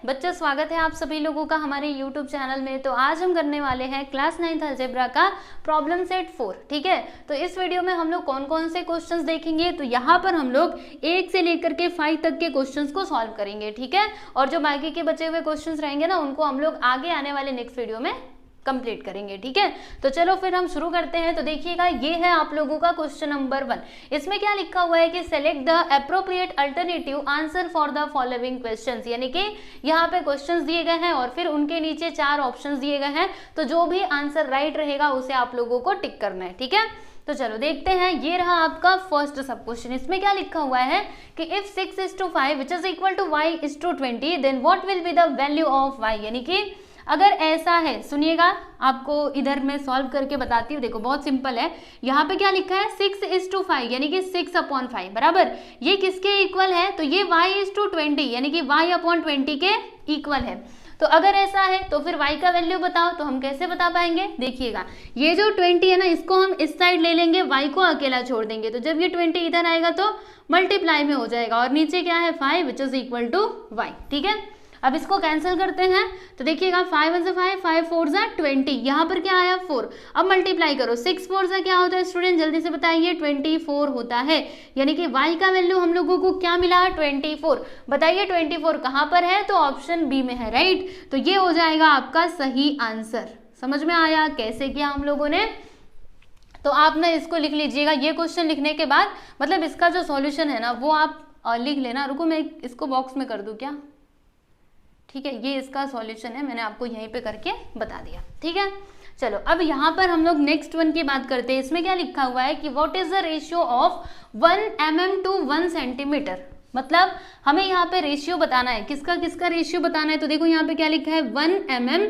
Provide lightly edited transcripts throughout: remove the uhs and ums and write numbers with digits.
बच्चों, स्वागत है आप सभी लोगों का हमारे YouTube चैनल में। तो आज हम करने वाले हैं क्लास 9th अलजेब्रा का प्रॉब्लम सेट 4। ठीक है, तो इस वीडियो में हम लोग कौन कौन से क्वेश्चंस देखेंगे, तो यहाँ पर हम लोग 1 से लेकर के 5 तक के क्वेश्चंस को सॉल्व करेंगे। ठीक है, और जो बाकी के बचे हुए क्वेश्चंस रहेंगे ना, उनको हम लोग आगे आने वाले नेक्स्ट वीडियो में कंप्लीट करेंगे। ठीक है, तो चलो फिर हम शुरू करते हैं। तो देखिएगा, ये है आप लोगों का क्वेश्चन नंबर 1। इसमें क्या लिखा हुआ है कि select the appropriate alternative answer for the following questions, यानी कि यहाँ पे क्वेश्चंस दिए गए हैं और फिर उनके नीचे 4 ऑप्शंस दिए गए हैं। तो जो भी आंसर राइट रहेगा उसे आप लोगों को टिक करना है। ठीक है, तो चलो देखते हैं। ये रहा आपका फर्स्ट सब क्वेश्चन। इसमें क्या लिखा हुआ है कि if 6:5 which is equal to y:20 then what will be the value of y, यानी कि अगर ऐसा है, सुनिएगा आपको इधर मैं सॉल्व करके बताती हूँ। देखो बहुत सिंपल है। यहाँ पे क्या लिखा है 6:5 यानी कि 6/5 बराबर ये किसके इक्वल है, तो ये y:20 यानी कि y/20 के इक्वल है। तो अगर ऐसा है तो फिर y का वैल्यू बताओ। तो हम कैसे बता पाएंगे, देखिएगा ये जो 20 है ना, इसको हम इस साइड ले लेंगे, y को अकेला छोड़ देंगे। तो जब ये 20 इधर आएगा तो मल्टीप्लाई में हो जाएगा और नीचे क्या है 5 which is equal to y। ठीक है, अब इसको कैंसिल करते हैं। तो देखिएगा 5 1 से 5, 5 4 से 20, यहाँ पर क्या आया 4। अब मल्टीप्लाई करो, 6 4 से क्या होता है स्टूडेंट, जल्दी से बताइए, 24 होता है। यानी कि y का वैल्यू हम लोगों को क्या मिला 24। बताइए 24 कहाँ पर है, तो ऑप्शन बी में है, राइट। तो ये हो जाएगा आपका सही आंसर। समझ में आया कैसे किया हम लोगों ने। तो आप ना इसको लिख लीजिएगा। ये क्वेश्चन लिखने के बाद मतलब इसका जो सॉल्यूशन है ना वो आप लिख लेना। रुको मैं इसको बॉक्स में कर दूं क्या, ठीक है। ये इसका सॉल्यूशन है, मैंने आपको यहीं पे करके बता दिया। ठीक है, चलो अब यहाँ पर हम लोग नेक्स्ट वन की बात करते हैं। इसमें क्या लिखा हुआ है कि what is the ratio of 1 mm to 1 centimetre. मतलब हमें यहाँ पे रेशियो बताना है, किसका किसका रेशियो बताना है। तो देखो यहाँ पे क्या लिखा है 1 mm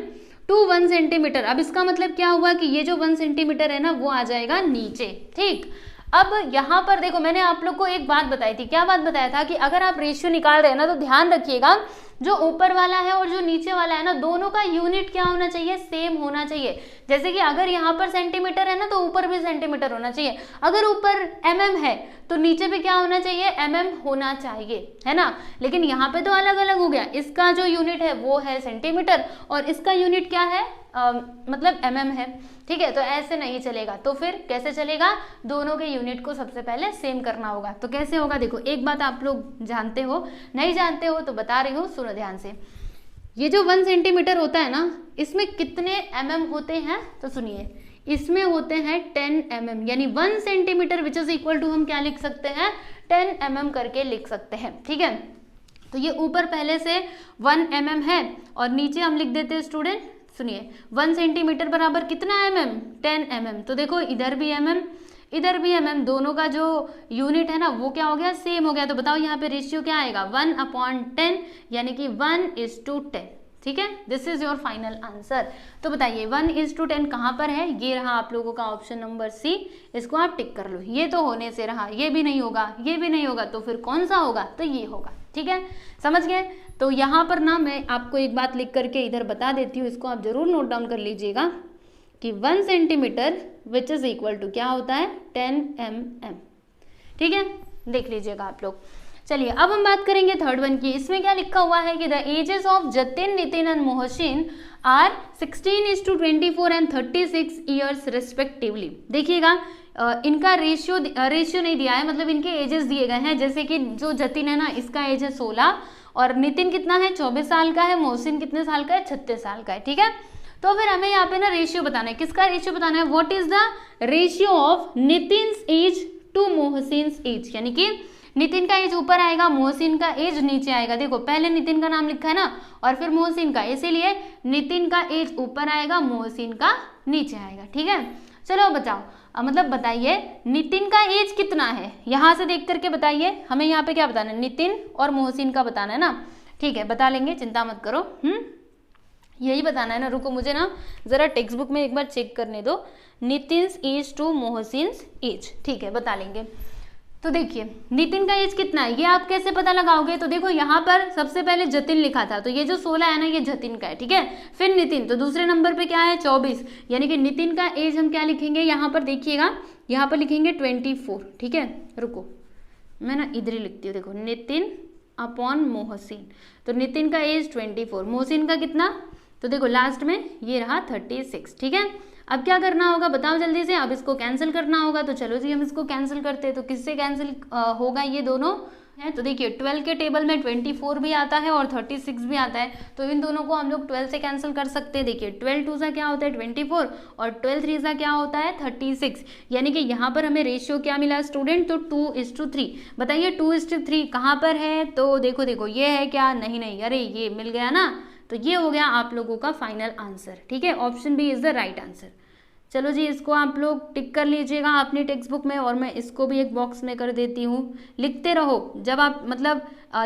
टू 1 सेंटीमीटर। अब इसका मतलब क्या हुआ कि ये जो 1 सेंटीमीटर है ना वो आ जाएगा नीचे। ठीक, अब यहाँ पर देखो मैंने आप लोग को एक बात बताई थी। क्या बात बताया था कि अगर आप रेशियो निकाल रहे हैं ना तो ध्यान रखिएगा जो ऊपर वाला है और जो नीचे वाला है ना, दोनों का यूनिट क्या होना चाहिए, सेम होना चाहिए। जैसे कि अगर यहाँ पर सेंटीमीटर है ना तो ऊपर भी सेंटीमीटर होना चाहिए। अगर ऊपर mm है तो नीचे भी क्या होना चाहिए, mm होना चाहिए, है ना। लेकिन यहाँ पे तो अलग अलग हो गया। इसका जो यूनिट है वो है सेंटीमीटर और इसका यूनिट क्या है मतलब mm है। ठीक है, तो ऐसे नहीं चलेगा। तो फिर कैसे चलेगा, दोनों के यूनिट को सबसे पहले सेम करना होगा। तो कैसे होगा, देखो एक बात आप लोग जानते हो, नहीं जानते हो तो बता रही हूँ, सुनो ध्यान से। ये जो 1 सेंटीमीटर होता है ना, इसमें कितने mm होते हैं, तो सुनिए इसमें होते हैं 10 mm, यानी 1 centimetre which is equal to हम क्या लिख सकते हैं 10 mm करके लिख सकते हैं। ठीक है, तो ये ऊपर पहले से 1 mm है और नीचे हम लिख देते हैं स्टूडेंट, सुनिए 1 सेंटीमीटर बराबर कितना mm 10 mm। तो देखो इधर भी mm इधर भी mm, दोनों का जो यूनिट है ना वो क्या हो गया, सेम हो गया। तो बताओ यहाँ पे रेशियो क्या आएगा 1/10 यानी कि 1:10। ठीक है, this is your final answer. तो बताइए 1:10 कहाँ पर है, ये रहा आप लोगों का ऑप्शन नंबर सी। इसको आप टिक कर लो। ये तो होने से रहा, ये भी नहीं होगा, ये भी नहीं होगा, तो फिर कौन सा होगा, तो ये होगा। ठीक है, समझ गए। तो यहाँ पर ना मैं आपको एक बात लिख करके इधर बता देती हूँ, इसको आप जरूर नोट डाउन कर लीजिएगा कि 1 centimetre which is equal to क्या होता है 10 mm। ठीक है, देख लीजिएगा आप लोग। चलिए अब हम बात करेंगे थर्ड वन की। इसमें क्या लिखा हुआ है कि the ages of Jatin, Nitin and Mohsin are 16:24 and 36 years respectively. देखिएगा इनका रेशियो नहीं दिया है, मतलब इनके एजेस दिए गए हैं। जैसे कि जो जतिन है ना, इसका एज है 16 और नितिन कितना है 24 साल का है, मोहसिन कितने साल का है 36 साल का है। ठीक है, तो फिर हमें यहाँ पे ना रेशियो बताना है। किसका रेशियो बताना है, what is the ratio of Nitin's age to Mohsin's age, यानी कि नितिन का एज ऊपर आएगा, मोहसिन का एज नीचे आएगा। देखो पहले नितिन का नाम लिखा है ना और फिर मोहसिन का, इसीलिए नितिन का एज ऊपर आएगा, मोहसिन का नीचे आएगा। ठीक है, चलो बताओ मतलब बताइए नितिन का एज कितना है, यहाँ से देख करके बताइए। हमें यहाँ पे क्या बताना है, नितिन और मोहसिन का बताना है ना। ठीक है, बता लेंगे, चिंता मत करो। यही बताना है ना। रुको मुझे ना जरा टेक्स्ट बुक में एक बार चेक करने दो, नितिन्स एज टू मोहसिन्स एज। ठीक है, बता लेंगे। तो देखिए नितिन का एज कितना है, ये आप कैसे पता लगाओगे। तो देखो यहाँ पर सबसे पहले जतिन लिखा था, तो ये जो 16 है ना ये जतिन का है। ठीक है, फिर नितिन, तो दूसरे नंबर पे क्या है 24, यानी कि नितिन का एज हम क्या लिखेंगे, यहाँ पर देखिएगा, यहाँ पर लिखेंगे 24। ठीक है, रुको मैं ना इधर ही लिखती हूँ। देखो नितिन अपॉन मोहसिन। तो नितिन का एज 24, मोहसिन का कितना, तो देखो लास्ट में ये रहा 36, ठीक है। अब क्या करना होगा बताओ जल्दी से, अब इसको कैंसिल करना होगा। तो चलो जी हम इसको कैंसिल करते हैं। तो किससे कैंसिल होगा, ये दोनों है। तो देखिए 12 के टेबल में 24 भी आता है और 36 भी आता है, तो इन दोनों को हम लोग 12 से कैंसिल कर सकते हैं। देखिए 12 2 सा क्या होता है 24 और 12 3 सा क्या होता है 36, यानी कि यहाँ पर हमें रेशियो क्या मिला स्टूडेंट, तो 2:3। बताइए 2:3 कहाँ पर है, तो देखो ये है क्या, नहीं, अरे ये मिल गया ना। तो ये हो गया आप लोगों का फाइनल आंसर, ठीक है। Option B is the right answer. चलो जी इसको आप लोग टिक कर लीजिएगा अपनी टेक्स्ट बुक में, और मैं इसको भी एक बॉक्स में कर देती हूँ। लिखते रहो जब आप मतलब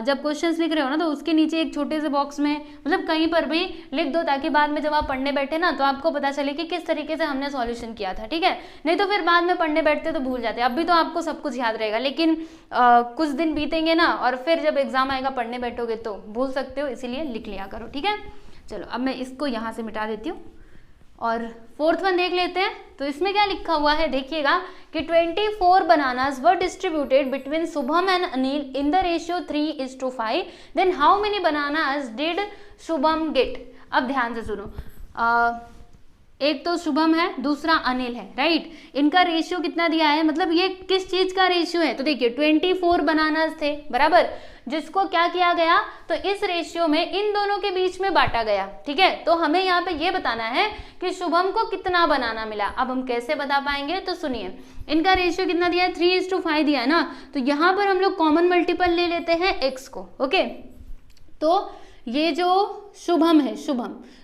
जब क्वेश्चंस लिख रहे हो ना, तो उसके नीचे एक छोटे से बॉक्स में मतलब कहीं पर भी लिख दो, ताकि बाद में जब आप पढ़ने बैठे ना तो आपको पता चले कि किस तरीके से हमने सॉल्यूशन किया था, ठीक है। नहीं तो फिर बाद में पढ़ने बैठते तो भूल जाते। अभी तो आपको सब कुछ याद रहेगा, लेकिन कुछ दिन बीतेंगे ना और फिर जब एग्जाम आएगा पढ़ने बैठोगे तो भूल सकते हो, इसीलिए लिख लिया करो, ठीक है। चलो अब मैं इसको यहाँ से मिटा देती हूँ और 4th वन देख लेते हैं। तो इसमें क्या लिखा हुआ है देखिएगा कि 24 bananas were distributed between Shubham and Anil in the ratio 3:5, then how many bananas did Shubham get. अब ध्यान से सुनो, एक तो शुभम है, दूसरा अनिल है, राइट। इनका रेशियो कितना दिया है, मतलब ये किस चीज का रेशियो है, तो देखिए 24 बनानास थे बराबर, जिसको क्या किया गया, तो इस रेशियो में इन दोनों के बीच में बांटा गया, ठीक है। तो हमें यहाँ पे ये बताना है कि शुभम को कितना बनाना मिला। अब हम कैसे बता पाएंगे, तो सुनिए इनका रेशियो कितना दिया है 3:5 दिया है ना। तो यहाँ पर हम लोग कॉमन मल्टीपल ले लेते हैं x को, ओके। तो ये जो शुभम है,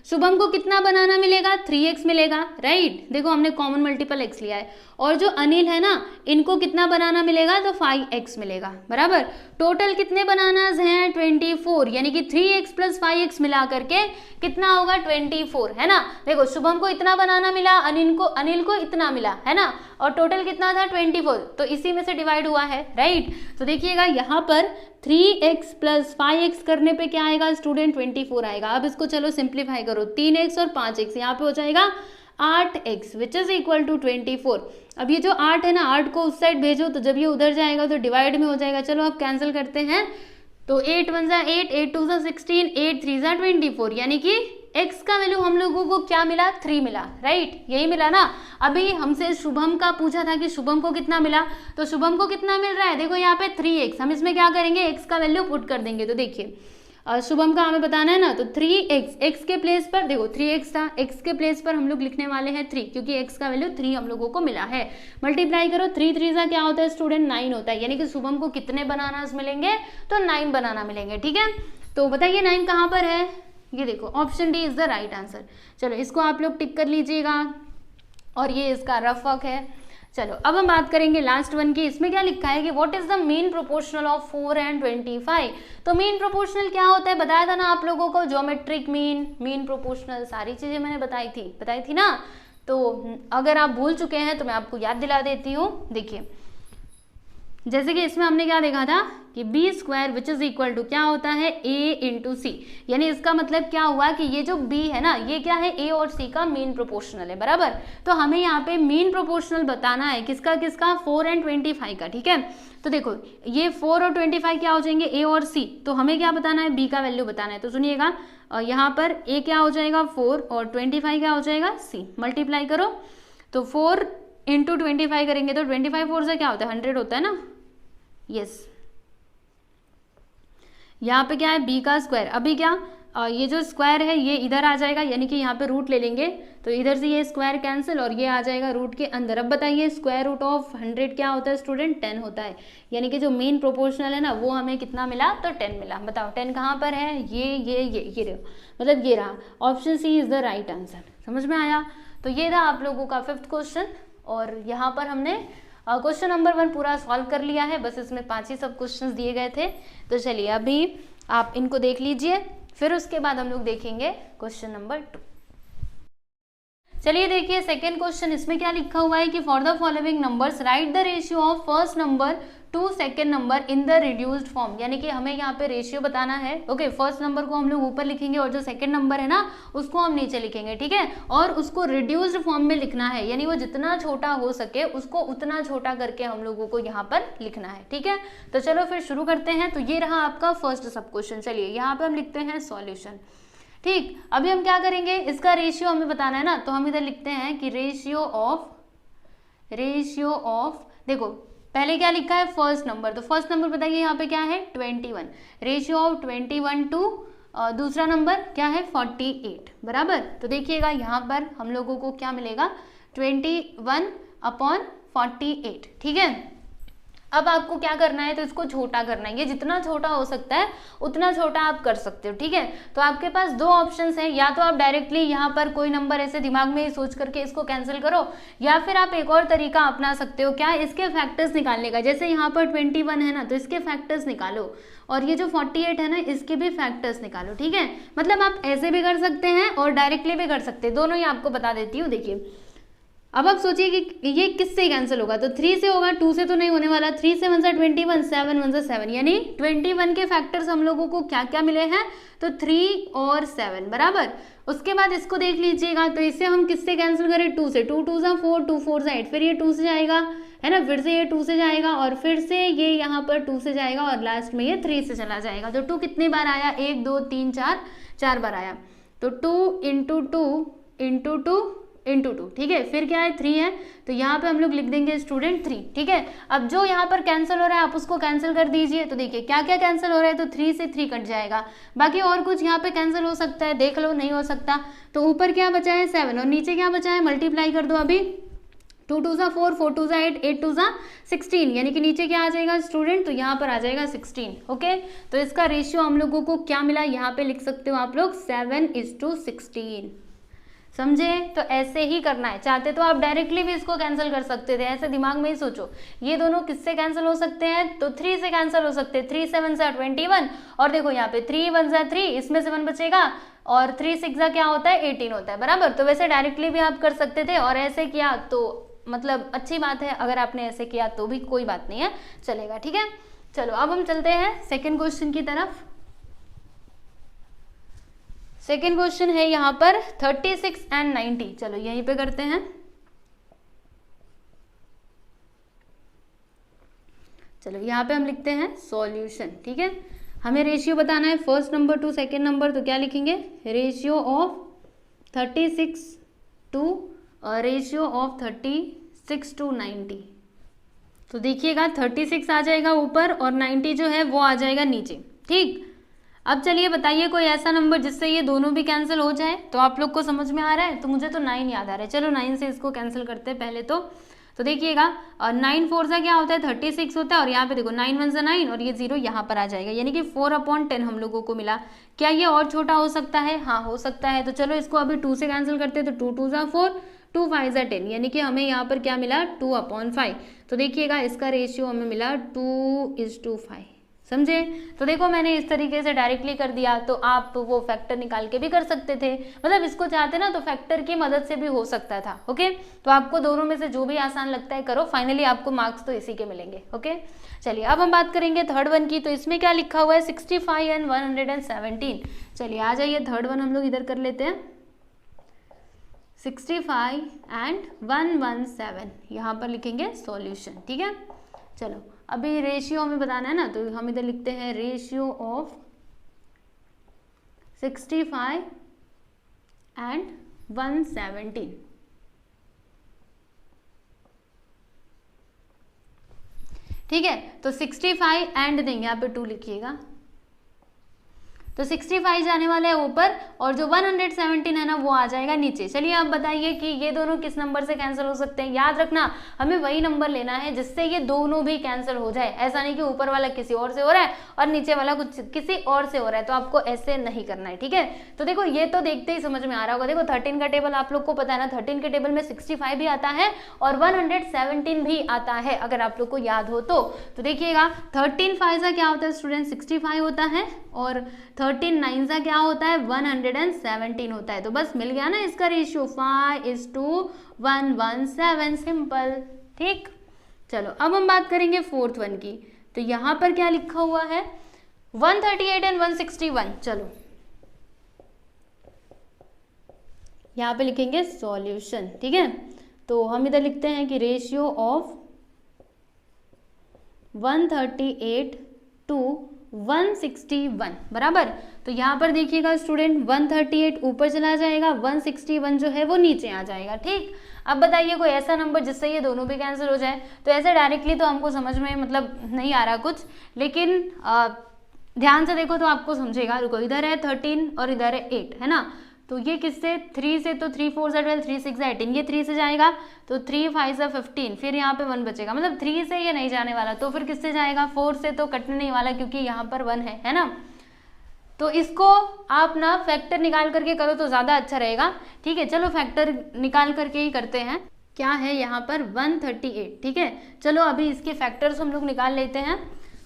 शुभम को कितना बनाना मिलेगा 3x मिलेगा, राइट। देखो हमने कॉमन मल्टीपल x लिया है। और जो अनिल है ना, इनको कितना बनाना मिलेगा, तो 5x मिलेगा बराबर। टोटल कितने बनानास हैं 24, यानी कि 3x + 5x मिला करके कितना होगा 24, है ना। देखो शुभम को इतना बनाना मिला, अनिल को इतना मिला, है ना, और टोटल कितना था 24, तो इसी में से डिवाइड हुआ है, राइट। तो देखिएगा यहाँ पर 3x + 5x करने पे क्या आएगा स्टूडेंट 24 आएगा। अब इसको चलो सिंप्लीफाई करो, 3x और 5x यहाँ पे हो जाएगा 8x which is equal to 24। अब ये जो 8 है ना, 8 को उस साइड भेजो, तो जब ये उधर जाएगा तो डिवाइड में हो जाएगा। चलो अब कैंसिल करते हैं, तो 8 1 = 8, 8 2 = 16, 8 3 = 24, यानी कि x का वैल्यू हम लोगों को क्या मिला 3 मिला, राइट। यही मिला ना। अभी हमसे शुभम का पूछा था कि शुभम को कितना मिला, तो शुभम को कितना मिल रहा है, देखो यहाँ पे 3x, हम इसमें क्या करेंगे x का वैल्यू पुट कर देंगे। तो देखिए शुभम का हमें बताना है ना, तो 3x, x के प्लेस पर देखो 3x था, x के प्लेस पर हम लोग लिखने वाले हैं 3, क्योंकि x का वैल्यू 3 हम लोगों को मिला है। मल्टीप्लाई करो, 3 3 सा क्या होता है स्टूडेंट 9 होता है, यानी कि शुभम को कितने बनानास मिलेंगे, तो 9 बनाना मिलेंगे, ठीक है। तो बताइए 9 कहाँ पर है, ये देखो option D is the right answer. चलो इसको आप लोग टिक कर लीजिएगा, और ये इसका रफ वर्क है। चलो अब हम बात करेंगे लास्ट वन की। इसमें क्या लिखा है कि what is the mean proportional of 4 and 25। तो मीन प्रोपोर्शनल क्या होता है बताया था ना आप लोगों को, ज्योमेट्रिक मीन प्रोपोर्शनल सारी चीजें मैंने बताई थी ना। तो अगर आप भूल चुके हैं तो मैं आपको याद दिला देती हूँ। देखिए जैसे कि इसमें हमने क्या देखा था कि b² which is equal to क्या होता है a × c, यानी इसका मतलब क्या हुआ कि ये जो b है ना, ये क्या है a और c का मीन प्रोपोर्शनल है बराबर। तो हमें यहाँ पे मीन प्रोपोर्शनल बताना है किसका 4 and 25 का, ठीक है। तो देखो ये 4 और 25 क्या हो जाएंगे a और c, तो हमें क्या बताना है b का वैल्यू बताना है। तो सुनिएगा यहाँ पर a क्या हो जाएगा 4 और 25 क्या हो जाएगा c। मल्टीप्लाई करो, तो 4 × 25 करेंगे तो 25 4 से क्या होता है 100 होता है ना, यस। यहाँ पे क्या है b का स्क्वायर, अभी क्या ये जो स्क्वायर है ये इधर आ जाएगा, यानी कि यहाँ पे रूट ले लेंगे, तो इधर से ये स्क्वायर कैंसिल और ये आ जाएगा रूट के अंदर। अब बताइए स्क्वायर रूट ऑफ 100 क्या होता है स्टूडेंट 10 होता है, यानी कि जो मेन प्रोपोर्शनल है ना वो हमें कितना मिला, तो 10 मिला। बताओ 10 कहाँ पर है, ये रहो, मतलब ये रहा। Option C is the right answer. समझ में आया। तो ये था आप लोगों का 5th क्वेश्चन, और यहाँ पर हमने क्वेश्चन नंबर 1 पूरा सॉल्व कर लिया है, बस इसमें 5 ही सब क्वेश्चंस दिए गए थे। तो चलिए अभी आप इनको देख लीजिए, फिर उसके बाद हम लोग देखेंगे क्वेश्चन नंबर 2। चलिए देखिए सेकेंड क्वेश्चन, इसमें क्या लिखा हुआ है कि for the following numbers right the ratio of first number to second number in the reduced form, यानी कि हमें यहाँ पे रेशियो बताना है। ओके, फर्स्ट नंबर को हम लोग ऊपर लिखेंगे और जो सेकेंड नंबर है ना उसको हम नीचे लिखेंगे, ठीक है, और उसको रिड्यूस्ड फॉर्म में लिखना है, यानी वो जितना छोटा हो सके उसको उतना छोटा करके हम लोगों को यहाँ पर लिखना है, ठीक है। तो चलो फिर शुरू करते हैं। तो ये रहा आपका फर्स्ट सब क्वेश्चन। चलिए यहाँ पे हम लिखते हैं सॉल्यूशन। ठीक, अभी हम क्या करेंगे, इसका रेशियो हमें बताना है ना, तो हम इधर लिखते हैं कि रेशियो ऑफ, देखो पहले क्या लिखा है फर्स्ट नंबर, तो फर्स्ट नंबर बताइए यहाँ पे क्या है 21, रेशियो ऑफ 21 टू दूसरा नंबर क्या है 48, बराबर। तो देखिएगा यहाँ पर हम लोगों को क्या मिलेगा 21/48, ठीक है। अब आपको क्या करना है, तो इसको छोटा करना है, ये जितना छोटा हो सकता है उतना छोटा आप कर सकते हो, ठीक है। तो आपके पास दो ऑप्शंस हैं, या तो आप डायरेक्टली यहाँ पर कोई नंबर ऐसे दिमाग में ही सोच करके इसको कैंसिल करो, या फिर आप एक और तरीका अपना सकते हो, क्या, इसके फैक्टर्स निकालने का। जैसे यहाँ पर 21 है ना, तो इसके फैक्टर्स निकालो, और ये जो 48 है ना इसके भी फैक्टर्स निकालो, ठीक है। मतलब आप ऐसे भी कर सकते हैं और डायरेक्टली भी कर सकते हैं, दोनों ही आपको बता देती हूँ। देखिए अब आप सोचिए कि ये किससे कैंसिल होगा, तो 3 से होगा, 2 से तो नहीं होने वाला। 3 से 1 सा 21, 7 1 सा 7, यानी 21 के फैक्टर्स हम लोगों को क्या क्या मिले हैं, तो 3 और 7, बराबर। उसके बाद इसको देख लीजिएगा, तो इसे हम किससे कैंसिल करें, 2 से, 2 2 सा 4, 2 4 सा 8, फिर ये 2 से जाएगा, है ना, फिर से ये 2 से जाएगा, और फिर से ये यहाँ पर 2 से जाएगा, और लास्ट में ये 3 से चला जाएगा। तो 2 कितनी बार आया, 1 2 3 4 बार आया, तो 2 इंटू 2 इंटू 2 इंटू 2, ठीक है। फिर क्या है 3 है, तो यहाँ पे हम लोग लिख देंगे स्टूडेंट 3, ठीक है। अब जो यहाँ पर कैंसिल हो रहा है आप उसको कैंसिल कर दीजिए। तो देखिए क्या क्या कैंसिल हो रहा है, तो 3 से 3 कट जाएगा, बाकी और कुछ यहाँ पे कैंसिल हो सकता है, देख लो, नहीं हो सकता। तो ऊपर क्या बचा है 7, और नीचे क्या बचा है, मल्टीप्लाई कर दो अभी, 2 2 सा 4, 4 2 सा 8, 8 2 सा 16, यानी कि नीचे क्या आ जाएगा स्टूडेंट, तो यहाँ पर आ जाएगा 16, ओके। तो इसका रेशियो हम लोगों को क्या मिला, यहाँ पे लिख सकते हो आप लोग 7:16, समझे। तो ऐसे ही करना है, चाहते तो आप डायरेक्टली भी इसको कैंसिल कर सकते थे, ऐसे दिमाग में ही सोचो ये दोनों किससे कैंसिल हो सकते हैं, तो 3 से कैंसिल हो सकते हैं, 3 7 सा 21, और देखो यहाँ पे 3 1 सा 3, इसमें से 1 बचेगा, और 3 6 सा क्या होता है 18 होता है, बराबर। तो वैसे डायरेक्टली भी आप कर सकते थे, और ऐसे किया तो मतलब अच्छी बात है, अगर आपने ऐसे किया तो भी कोई बात नहीं है, चलेगा, ठीक है। चलो अब हम चलते हैं सेकेंड क्वेश्चन की तरफ। सेकेंड क्वेश्चन है यहाँ पर 36 एंड 90, चलो यहीं पे करते हैं। चलो यहाँ पे हम लिखते हैं सॉल्यूशन, ठीक है। हमें रेशियो बताना है first number to second number, तो क्या लिखेंगे, ratio of 36 to ratio of 36 to 90। तो देखिएगा 36 आ जाएगा ऊपर और 90 जो है वो आ जाएगा नीचे, ठीक। अब चलिए बताइए कोई ऐसा नंबर जिससे ये दोनों भी कैंसिल हो जाए। तो आप लोग को समझ में आ रहा है, तो मुझे तो 9 याद आ रहा है, चलो 9 से इसको कैंसिल करते हैं पहले तो देखिएगा 9 4 सा क्या होता है 36 होता है, और यहाँ पे देखो 9 1 सा 9, और ये 0 यहाँ पर आ जाएगा, यानी कि 4/10 हम लोगों को मिला। क्या ये और छोटा हो सकता है, हाँ हो सकता है। तो चलो इसको अभी 2 से कैंसिल करते हैं, तो 2 2 सा 4, 2 5 सा 10, यानी कि हमें यहाँ पर क्या मिला 2/5। तो देखिएगा इसका रेशियो हमें मिला 2:5, समझे। तो देखो मैंने इस तरीके से डायरेक्टली कर दिया, तो आप वो फैक्टर निकाल के भी कर सकते थे, मतलब इसको चाहते ना तो फैक्टर की मदद से भी हो सकता था, ओके। तो आपको दोनों में से जो भी आसान लगता है करो, फाइनली आपको मार्क्स तो इसी के मिलेंगे, ओके। चलिए अब हम बात करेंगे थर्ड वन की। तो इसमें क्या लिखा हुआ है 65 एंड 117। चलिए आ जाइए थर्ड वन हम लोग इधर कर लेते हैं, 65 एंड 117, यहाँ पर लिखेंगे सॉल्यूशन, ठीक है। चलो अभी रेशियो हमें बताना है ना, तो हम इधर लिखते हैं रेशियो ऑफ 65 एंड 117। ठीक है, तो 65 एंड नहीं, यहाँ पे 2 लिखिएगा, तो 65 जाने वाला है ऊपर और जो 117 है ना वो आ जाएगा नीचे। चलिए आप बताइए कि ये दोनों किस नंबर से कैंसिल हो सकते हैं। याद रखना हमें वही नंबर लेना है जिससे ये दोनों भी कैंसिल हो जाए, ऐसा नहीं कि ऊपर वाला किसी और से हो रहा है और नीचे वाला कुछ किसी और से हो रहा है, तो आपको ऐसे नहीं करना है, ठीक है। तो देखो ये तो देखते ही समझ में आ रहा होगा, देखो 13 का टेबल आप लोग को पता है ना, 13 के टेबल में 65 भी आता है और 117 भी आता है, अगर आप लोग को याद हो तो देखिएगा 13 5 का क्या होता है स्टूडेंट 65 होता है और 13 9 का क्या होता है 117 होता है। तो बस मिल गया ना इसका रेशियो 5:117, सिंपल। ठीक, चलो अब हम बात करेंगे फोर्थ वन की। तो यहाँ पर क्या लिखा हुआ है 138 एंड 161। चलो यहाँ पे लिखेंगे सॉल्यूशन, ठीक है। तो हम इधर लिखते हैं कि रेशियो ऑफ 138 टू 161 बराबर। तो यहाँ पर देखिएगा स्टूडेंट 138 ऊपर चला जाएगा, 161 जो है वो नीचे आ जाएगा, ठीक। अब बताइए कोई ऐसा नंबर जिससे ये दोनों भी कैंसिल हो जाए। तो ऐसे डायरेक्टली तो हमको समझ में मतलब नहीं आ रहा कुछ, लेकिन ध्यान से देखो तो आपको समझेगा। रुको, इधर है 13 और इधर है 8, है ना। तो ये किससे 3 से, तो 3 4 12 3 6 18, ये 3 से जाएगा तो 3 5 15, फिर यहाँ पे 1 बचेगा, मतलब 3 से ये नहीं जाने वाला। तो फिर किससे जाएगा 4 से, तो कटने नहीं वाला क्योंकि यहाँ पर 1 है ना। तो इसको आप ना फैक्टर निकाल करके करो तो ज़्यादा अच्छा रहेगा, ठीक है। चलो फैक्टर निकाल करके ही करते हैं। क्या है यहाँ पर 138, ठीक है। चलो अभी इसके फैक्टर्स हम लोग निकाल लेते हैं।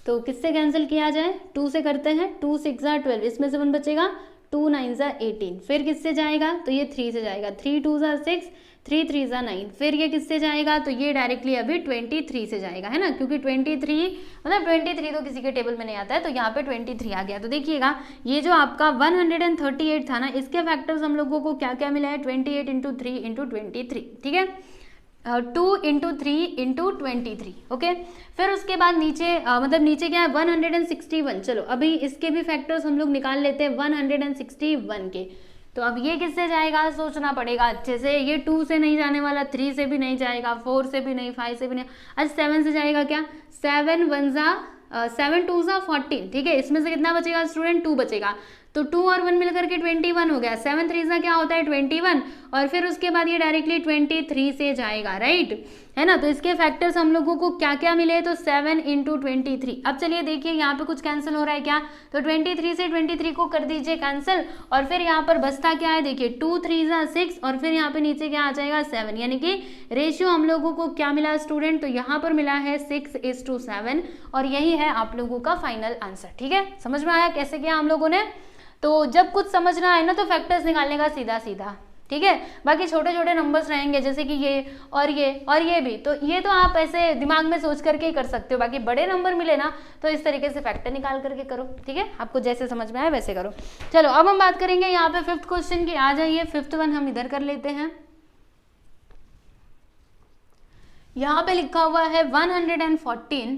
तो किससे कैंसिल किया जाए, 2 से करते हैं। 2 6 12, इसमें से 1 बचेगा, 2 9 18, फिर किससे जाएगा तो ये 3 से जाएगा, 3 2 6, 3 3 9, फिर ये किससे जाएगा तो ये डायरेक्टली अभी 23 से जाएगा, है ना, क्योंकि 23 मतलब 23 तो किसी के टेबल में नहीं आता है, तो यहाँ पे 23 आ गया। तो देखिएगा ये जो आपका 138 था ना, इसके फैक्टर्स हम लोगों को क्या क्या मिला है 28 × 3 × 23, ठीक है, 2 × 3 × 23, ओके। फिर उसके बाद नीचे मतलब नीचे क्या है 161। चलो अभी इसके भी फैक्टर्स हम लोग निकाल लेते हैं 161 के। तो अब ये किससे जाएगा सोचना पड़ेगा अच्छे से। ये 2 से नहीं जाने वाला, 3 से भी नहीं जाएगा, 4 से भी नहीं, 5 से भी नहीं, अच्छा 7 से जाएगा। क्या 7 2 14, ठीक है। इसमें से कितना बचेगा स्टूडेंट 2 बचेगा, तो 2 और 1 मिलकर के 21 हो गया। 7 3 क्या होता है 21, और फिर उसके बाद ये डायरेक्टली 23 से जाएगा, राइट, है ना। तो इसके फैक्टर्स हम लोगों को क्या क्या मिले, तो 7 × 23। अब चलिए देखिए यहाँ पे कुछ कैंसिल हो रहा है क्या, तो 23 से 23 को कर दीजिए कैंसिल, और फिर यहाँ पर बचता क्या है देखिए 2 3 6, और फिर यहाँ पे नीचे क्या आ जाएगा 7, यानी कि रेशियो हम लोगों को क्या मिला स्टूडेंट, तो यहाँ पर मिला है 6:7, और यही है आप लोगों का फाइनल आंसर, ठीक है। समझ में आया कैसे किया हम लोगों ने। तो जब कुछ समझना है ना तो फैक्टर्स निकालने का सीधा सीधा, ठीक है। बाकी छोटे छोटे नंबर्स रहेंगे जैसे कि ये और ये भी, तो ये तो आप ऐसे दिमाग में सोच करके ही कर सकते हो। बाकी बड़े नंबर मिले ना तो इस तरीके से फैक्टर निकाल करके करो, ठीक है। आपको जैसे समझ में आए वैसे करो। चलो अब हम बात करेंगे यहाँ पे 5th क्वेश्चन की। आ जाइए 5th वन हम इधर कर लेते हैं। यहाँ पे लिखा हुआ है 114,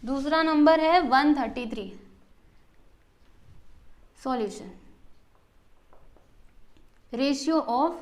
दूसरा नंबर है 133। सॉल्यूशन रेशियो ऑफ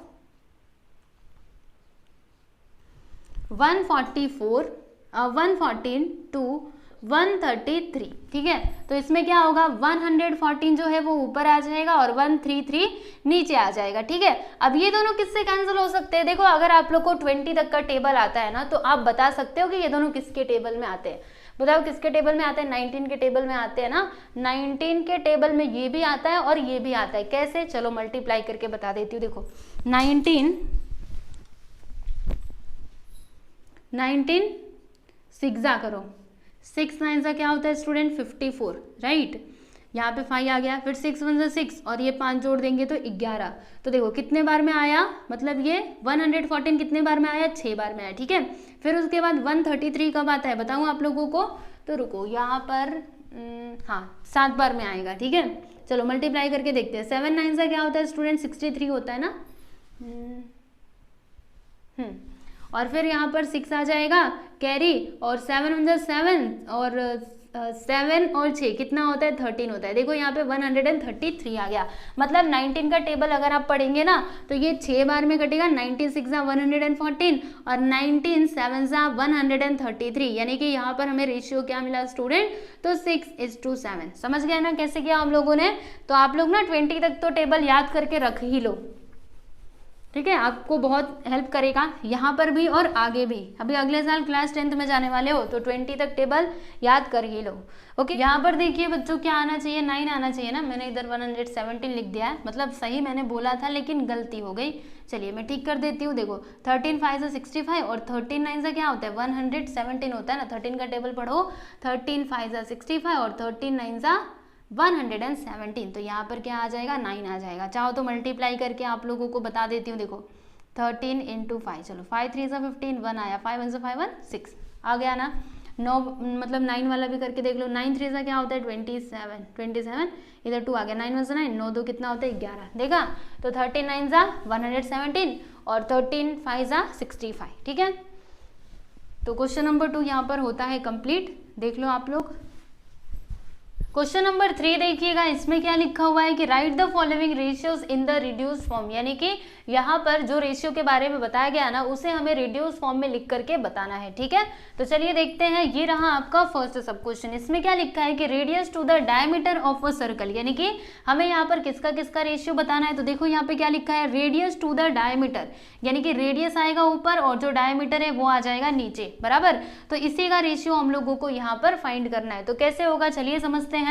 114 टू 133, ठीक है। तो इसमें क्या होगा 114 जो है वो ऊपर आ जाएगा और 133 नीचे आ जाएगा, ठीक है। अब ये दोनों किससे कैंसिल हो सकते हैं, देखो अगर आप लोग को 20 तक का टेबल आता है ना तो आप बता सकते हो कि ये दोनों किसके टेबल में आते हैं। बताओ किसके टेबल में आते हैं, 19 के टेबल में आते हैं ना। 19 के टेबल में ये भी आता है और ये भी आता है। कैसे, चलो मल्टीप्लाई करके बता देती हूँ। देखो 19 6 करो, 6 9 क्या होता है स्टूडेंट 54, राइट। यहाँ पे 5 आ गया, फिर 6 1 6 और ये 5 जोड़ देंगे तो 11। तो देखो कितने बार में आया, मतलब ये 114 कितने बार में आया, 6 बार में आया, ठीक है। फिर उसके बाद 133 कब आता है बताऊँ आप लोगों को, तो रुको यहाँ पर हाँ 7 बार में आएगा, ठीक है। चलो मल्टीप्लाई करके देखते हैं। 7 9 क्या होता है स्टूडेंट 63 होता है ना। और फिर यहाँ पर 6 आ जाएगा कैरी, और 7 1 7 और 7 और 6 कितना होता है 13 होता है। देखो यहाँ पे 133 आ गया। मतलब 19 का टेबल अगर आप पढ़ेंगे ना तो ये 6 बार में कटेगा। 19 6 114 और 19 7 133, यानी कि यहाँ पर हमें रेशियो क्या मिला स्टूडेंट, तो 6:7। समझ गए ना कैसे किया हम लोगों ने। तो आप लोग ना 20 तक तो टेबल याद करके रख ही लो, ठीक है, आपको बहुत हेल्प करेगा यहाँ पर भी और आगे भी। अभी अगले साल क्लास 10th में जाने वाले हो तो 20 तक टेबल याद कर ही लो, ओके। यहाँ पर देखिए बच्चों क्या आना चाहिए, 9 आना चाहिए ना। मैंने इधर 117 लिख दिया है, मतलब सही मैंने बोला था लेकिन गलती हो गई। चलिए मैं ठीक कर देती हूँ। देखो 13 5 65 और 13 9 क्या होता है 117 होता है ना। 13 का टेबल पढ़ो, 13 5 65 और 13 9 117। तो यहाँ पर क्या आ जाएगा 9 आ जाएगा। चाहो तो मल्टीप्लाई करके आप लोगों को बता देती हूँ। देखो 13 इंटू 5, चलो 5 3 सा 15, 1 आया, 5 1 सा 5 1 6 आ गया ना। 9 मतलब 9 वाला भी करके देख लो, 9 3 सा क्या होता है 27, इधर 2 आ गया, 9 1 सा 9, 9 2 कितना होता है 11, देखा। तो 13 9 सा 117 और 13 5 सा 65, ठीक है। तो क्वेश्चन नंबर 2 यहाँ पर होता है कंप्लीट, देख लो आप लोग। क्वेश्चन नंबर 3 देखिएगा, इसमें क्या लिखा हुआ है कि right the following ratios in the reduced form, यानी कि यहाँ पर जो रेशियो के बारे में बताया गया ना उसे हमें रिड्यूस फॉर्म में लिख करके बताना है, ठीक है। तो चलिए देखते हैं, ये रहा आपका फर्स्ट सब क्वेश्चन। इसमें क्या लिखा है कि radius to the diameter of a circle, यानी कि हमें यहाँ पर किसका किसका रेशियो बताना है। तो देखो यहाँ पे क्या लिखा है, रेडियस टू द डायमीटर, यानी कि रेडियस आएगा ऊपर और जो डायमीटर है वो आ जाएगा नीचे, बराबर। तो इसी का रेशियो हम लोगों को यहाँ पर फाइंड करना है। तो कैसे होगा चलिए समझते हैं।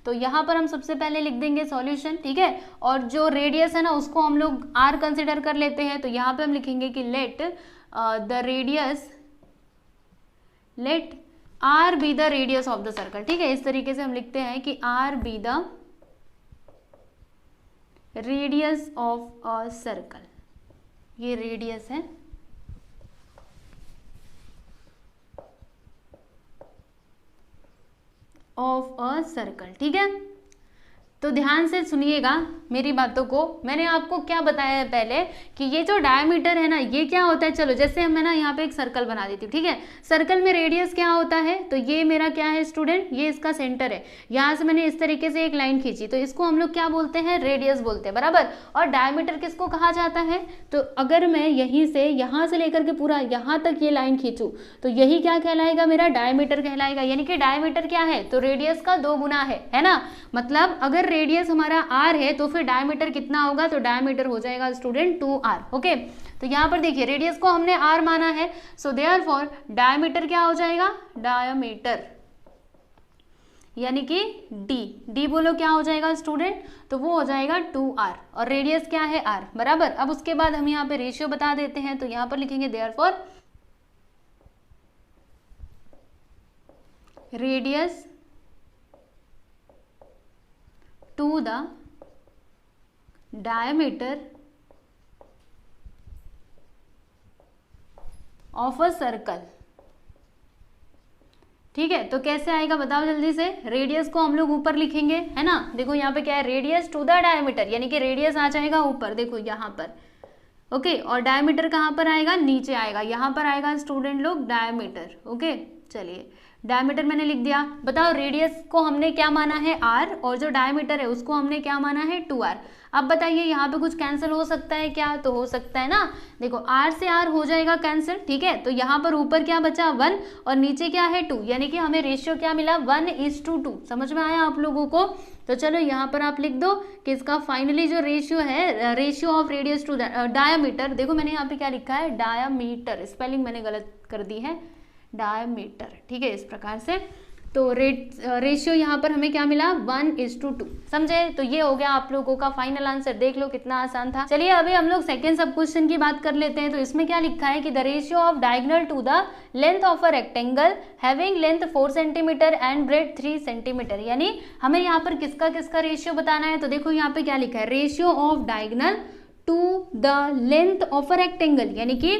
तो यहाँ पर हम सबसे पहले लिख देंगे सॉल्यूशन, ठीक है। और जो रेडियस है ना उसको हम लोग r कंसिडर कर लेते हैं। तो यहाँ पे हम लिखेंगे कि let the radius, let r be the radius of the circle, ठीक है। इस तरीके से हम लिखते हैं कि r be the radius of a circle, ये रेडियस है ऑफ अ सर्कल, ठीक है। तो ध्यान से सुनिएगा मेरी बातों को। मैंने आपको क्या बताया है पहले कि ये जो डायमीटर है ना ये क्या होता है, चलो जैसे मैं ना यहाँ पे एक सर्कल बना देती हूँ, ठीक है। सर्कल में रेडियस क्या होता है, तो ये मेरा क्या है स्टूडेंट, ये इसका सेंटर है। यहाँ से मैंने इस तरीके से एक लाइन खींची तो इसको हम लोग क्या बोलते हैं, रेडियस बोलते हैं, बराबर। और डायमीटर किसको कहा जाता है, तो अगर मैं यहीं से यहाँ से लेकर के पूरा यहाँ तक ये लाइन खींचूँ तो यही क्या कहलाएगा, मेरा डायमीटर कहलाएगा। यानी कि डायमीटर क्या है, तो रेडियस का 2 गुना है ना। मतलब अगर रेडियस हमारा r है तो फिर डायमीटर कितना होगा, तो डायमीटर हो जाएगा स्टूडेंट 2r, ओके। तो यहाँ पर देखिए रेडियस को हमने r माना है, सो देयरफॉर डायमीटर क्या हो जाएगा, डायमीटर यानी कि d बोलो क्या हो जाएगा स्टूडेंट, तो वो हो जाएगा 2r और रेडियस क्या है r, बराबर। अब उसके बाद हम यहाँ पे रेशियो बता देते हैं। तो यहाँ पर लिखेंगे therefore radius to the diameter of a circle, ठीक है। तो कैसे आएगा बताओ जल्दी से। रेडियस को हम लोग ऊपर लिखेंगे, है ना। देखो यहाँ पे क्या है, रेडियस टू द डायमीटर, यानी कि रेडियस आ जाएगा ऊपर, देखो यहाँ पर, ओके। और डायमीटर कहाँ पर आएगा, नीचे आएगा, यहाँ पर आएगा स्टूडेंट लोग डायमीटर, ओके। चलिए डायमीटर मैंने लिख दिया। बताओ रेडियस को हमने क्या माना है r और जो डायमीटर है उसको हमने क्या माना है 2r। अब बताइए यहाँ पे कुछ कैंसिल हो सकता है क्या, तो हो सकता है ना। देखो r से r हो जाएगा कैंसिल, ठीक है। तो यहाँ पर ऊपर क्या बचा 1 और नीचे क्या है 2, यानी कि हमें रेशियो क्या मिला 1:2। समझ में आया आप लोगों को। तो चलो यहाँ पर आप लिख दो कि इसका फाइनली जो रेशियो है, ratio of radius to diameter, देखो मैंने यहाँ पे क्या लिखा है डायमीटर, स्पेलिंग मैंने गलत कर दी है, डायमीटर, ठीक है। इस प्रकार से तो रेशियो यहाँ पर हमें क्या मिला 1:2, समझे। तो ये हो गया आप लोगों का फाइनल आंसर, देख लो कितना आसान था। चलिए अभी हम लोग सेकंड सब क्वेश्चन की बात कर लेते हैं। तो इसमें क्या लिखा है कि the ratio of diagonal to the length of a rectangle having length 4 centimetre and breadth 3 centimetre, यानी हमें यहाँ पर किसका किसका रेशियो बताना है। तो देखो यहाँ पे क्या लिखा है, ratio of diagonal to the length of a rectangle, यानी कि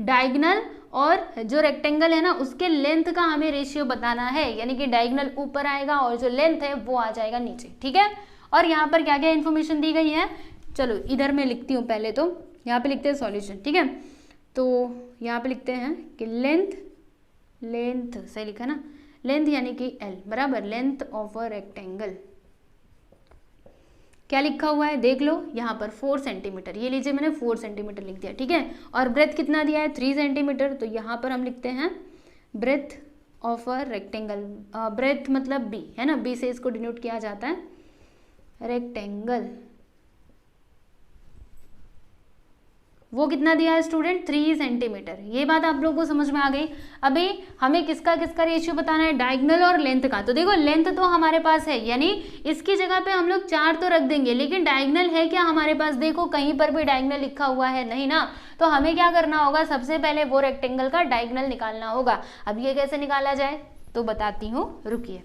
डायगोनल और जो रेक्टेंगल है ना उसके लेंथ का हमें रेशियो बताना है, यानी कि डायगोनल ऊपर आएगा और जो लेंथ है वो आ जाएगा नीचे, ठीक है। और यहाँ पर क्या क्या इन्फॉर्मेशन दी गई है, चलो इधर मैं लिखती हूँ पहले। तो यहाँ पे लिखते हैं सॉल्यूशन, ठीक है। तो यहाँ पे लिखते हैं कि लेंथ सही लिखा ना, लेंथ यानी कि l बराबर लेंथ ऑफ अ रेक्टेंगल, क्या लिखा हुआ है देख लो यहाँ पर 4 सेंटीमीटर, ये लीजिए मैंने 4 सेंटीमीटर लिख दिया, ठीक है। और ब्रेथ कितना दिया है 3 सेंटीमीटर। तो यहाँ पर हम लिखते हैं breadth of a rectangle, breadth मतलब b है ना, b से इसको डिनोट किया जाता है रेक्टेंगल, वो कितना दिया है स्टूडेंट 3 सेंटीमीटर। ये बात आप लोगों को समझ में आ गई। अभी हमें किसका किसका रेशियो बताना है, डायगोनल और लेंथ का। तो देखो लेंथ तो हमारे पास है, यानी इसकी जगह पे हम लोग 4 तो रख देंगे, लेकिन डायगोनल है क्या हमारे पास, देखो कहीं पर भी डायगोनल लिखा हुआ है नहीं ना। तो हमें क्या करना होगा, सबसे पहले वो रेक्टेंगल का डायगोनल निकालना होगा। अब ये कैसे निकाला जाए तो बताती हूँ, रुकिए।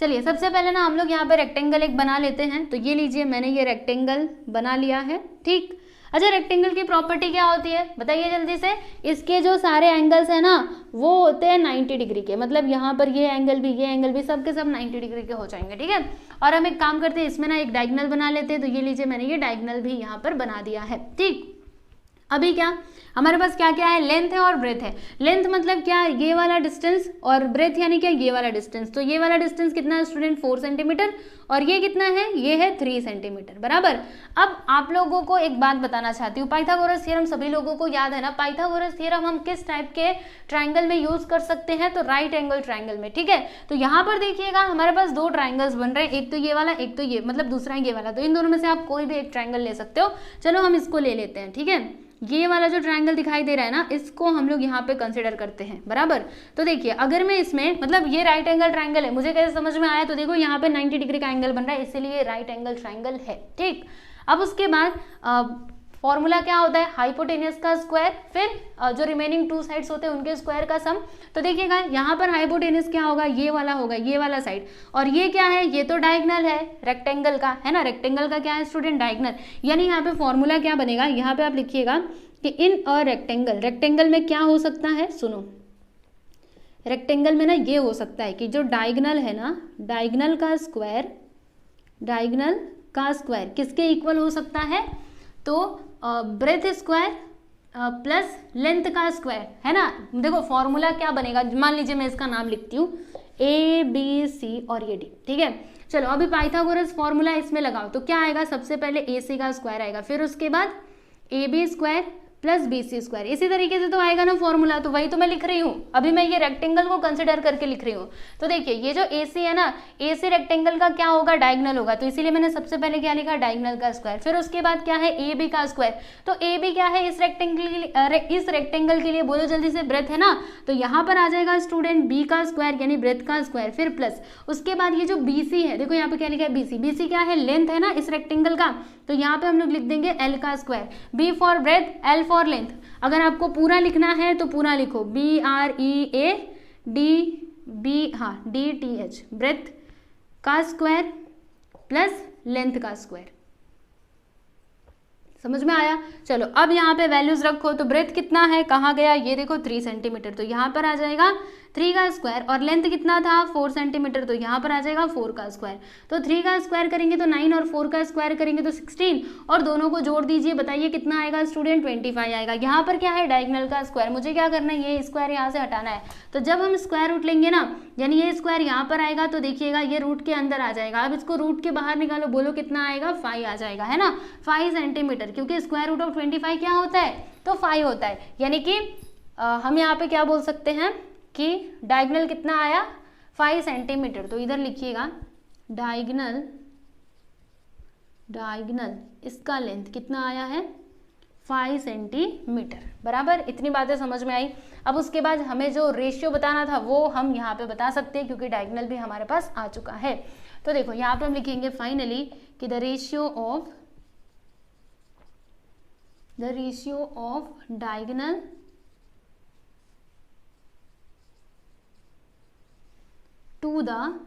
चलिए सबसे पहले ना हम लोग यहाँ पे रेक्टेंगल एक बना लेते हैं। तो ये लीजिए मैंने ये रेक्टेंगल बना लिया है, ठीक। अच्छा, रेक्टेंगल की प्रॉपर्टी क्या होती है बताइए जल्दी से। इसके जो सारे एंगल्स है ना वो होते हैं 90 डिग्री के, मतलब यहाँ पर ये एंगल भी सब के सब 90 डिग्री के हो जाएंगे, ठीक है। और हम एक काम करते हैं, इसमें ना एक डायगोनल बना लेते हैं। तो ये लीजिए, मैंने ये डायगोनल भी यहाँ पर बना दिया है, ठीक। अभी क्या हमारे पास क्या क्या है, लेंथ है और ब्रेथ है। लेंथ मतलब क्या, ये वाला डिस्टेंस, और ब्रेथ यानी क्या, ये वाला डिस्टेंस। तो ये वाला डिस्टेंस कितना है स्टूडेंट, 4 सेंटीमीटर, और ये कितना है, ये है 3 सेंटीमीटर, बराबर। अब आप लोगों को एक बात बताना चाहती हूँ, पाइथागोरस थ्योरम सभी लोगों को याद है ना। पाइथागोरस थ्योरम हम किस टाइप के ट्राइंगल में यूज कर सकते हैं, तो राइट एंगल ट्राइंगल में, ठीक है। तो यहाँ पर देखिएगा हमारे पास 2 ट्राइंगल्स बन रहे हैं, एक तो ये वाला, एक तो ये, मतलब दूसरा ये वाला। तो इन दोनों में से आप कोई भी एक ट्राइंगल ले सकते हो। चलो हम इसको ले लेते हैं, ठीक है। ये वाला जो ट्रायंगल दिखाई दे रहा है ना, इसको हम लोग यहाँ पे कंसिडर करते हैं, बराबर। तो देखिए अगर मैं इसमें, मतलब ये राइट एंगल ट्रायंगल है, मुझे कैसे समझ में आया, तो देखो यहाँ पे 90 डिग्री का एंगल बन रहा है, इसीलिए राइट एंगल ट्रायंगल है, ठीक। अब उसके बाद फॉर्मूला क्या होता है, हाइपोटेन्यूज का स्क्वायर, फिर जो रिमेनिंग 2 साइड्स होते हैं उनके स्क्वायर का सम। तो देखिएगा यहाँ पर हाइपोटेन्यूज क्या होगा, ये वाला होगा, ये वाला साइड, और ये क्या है, ये तो डायगोनल है रेक्टेंगल का, है ना। रेक्टेंगल का क्या है स्टूडेंट, डायगोनल। यानी यहाँ पे फॉर्मूला क्या बनेगा, यहाँ पे आप लिखिएगा कि इन अ रेक्टेंगल, रेक्टेंगल में क्या हो सकता है, सुनो, रेक्टेंगल में ना ये हो सकता है कि जो डायगोनल है ना, डायगोनल का स्क्वायर, डायगोनल का स्क्वायर किसके इक्वल हो सकता है, तो ब्रेथ स्क्वायर प्लस लेंथ का स्क्वायर, है ना। देखो फॉर्मूला क्या बनेगा, मान लीजिए मैं इसका नाम लिखती हूँ ABC और ये D, ठीक है। चलो अभी पाइथागोरस फॉर्मूला इसमें लगाओ, तो क्या आएगा, सबसे पहले AC का स्क्वायर आएगा, फिर उसके बाद AB square plus BC square, इसी तरीके से तो आएगा ना फॉर्मूला। तो वही तो मैं लिख रही हूँ, अभी मैं ये रेक्टेंगल को कंसिडर करके लिख रही हूँ। तो देखिए ये जो AC है ना, AC रेक्टेंगल का क्या होगा, डायगोनल होगा, तो इसीलिए मैंने सबसे पहले क्या लिखा, डायगोनल का स्क्वायर। फिर उसके बाद क्या है, AB का स्क्वायर। तो AB क्या है, इस रेक्टेंगल के लिए बोलो जल्दी से, ब्रेथ है ना। तो यहाँ पर आ जाएगा स्टूडेंट B का स्क्वायर यानी ब्रेथ का स्क्वायर, फिर प्लस उसके बाद ये जो BC है, देखो यहाँ पे क्या लिखा है BC, BC क्या है, लेंथ है ना इस रेक्टेंगल का। तो यहाँ पे हम लोग लिख देंगे L का square, B for breadth, L for length. अगर आपको पूरा लिखना है तो पूरा लिखो, BREADH, ब्रेथ का स्क्वायर प्लस लेंथ का स्क्वायर। समझ में आया। चलो अब यहाँ पे वैल्यूज रखो, तो ब्रेथ कितना है, कहाँ गया, ये देखो 3 सेंटीमीटर, तो यहाँ पर आ जाएगा 3 का स्क्वायर, और लेंथ कितना था 4 सेंटीमीटर, तो यहाँ पर आ जाएगा 4 का स्क्वायर। तो 3 का स्क्वायर करेंगे तो 9 और 4 का स्क्वायर करेंगे तो 16, और दोनों को जोड़ दीजिए, बताइए कितना आएगा स्टूडेंट, 25 आएगा। यहाँ पर क्या है, डायगोनल का स्क्वायर, मुझे क्या करना है, ये स्क्वायर यहाँ से हटाना है। तो जब हम स्क्वायर रूट लेंगे ना, यानी ये स्क्वायर यहाँ पर आएगा, तो देखिएगा ये रूट के अंदर आ जाएगा। अब इसको रूट के बाहर निकालो, बोलो कितना आएगा, 5 आ जाएगा, है ना, 5 सेंटीमीटर, क्योंकि स्क्वायर रूट ऑफ 25 क्या होता है, तो 5 होता है। यानी कि हम यहाँ पे क्या बोल सकते हैं कि डायगोनल कितना आया, 5 सेंटीमीटर। तो इधर लिखिएगा डायगोनल इसका लेंथ कितना आया है, 5 सेंटीमीटर, बराबर। इतनी बातें समझ में आई। अब उसके बाद हमें जो रेशियो बताना था वो हम यहाँ पे बता सकते हैं, क्योंकि डायगोनल भी हमारे पास आ चुका है। तो देखो यहाँ पे हम लिखेंगे फाइनली कि the ratio of diagonal to the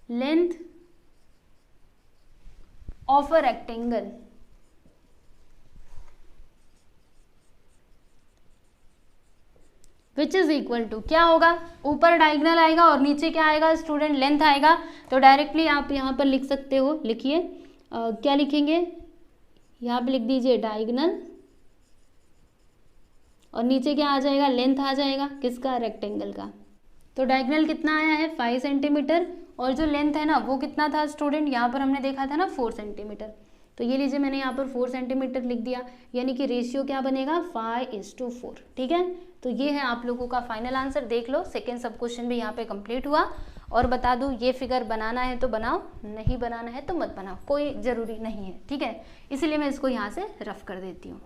length of a rectangle which is equal to, क्या होगा, ऊपर डायगोनल आएगा और नीचे क्या आएगा स्टूडेंट, लेंथ आएगा। तो डायरेक्टली आप यहाँ पर लिख सकते हो, लिखिए क्या लिखेंगे, यहाँ पे लिख दीजिए डायगोनल, और नीचे क्या आ जाएगा, लेंथ आ जाएगा, किसका, रेक्टेंगल का। तो डायगोनल कितना आया है, 5 सेंटीमीटर, और जो लेंथ है ना वो कितना था स्टूडेंट, यहाँ पर हमने देखा था ना 4 सेंटीमीटर। तो ये लीजिए मैंने यहाँ पर 4 सेंटीमीटर लिख दिया, यानी कि रेशियो क्या बनेगा, 5:4, ठीक है। तो ये है आप लोगों का फाइनल आंसर, देख लो। सेकेंड सब क्वेश्चन भी यहाँ पे कंप्लीट हुआ। और बता दूँ, ये फिगर बनाना है तो बनाओ, नहीं बनाना है तो मत बनाओ, कोई ज़रूरी नहीं है, ठीक है। इसीलिए मैं इसको यहाँ से रफ कर देती हूँ।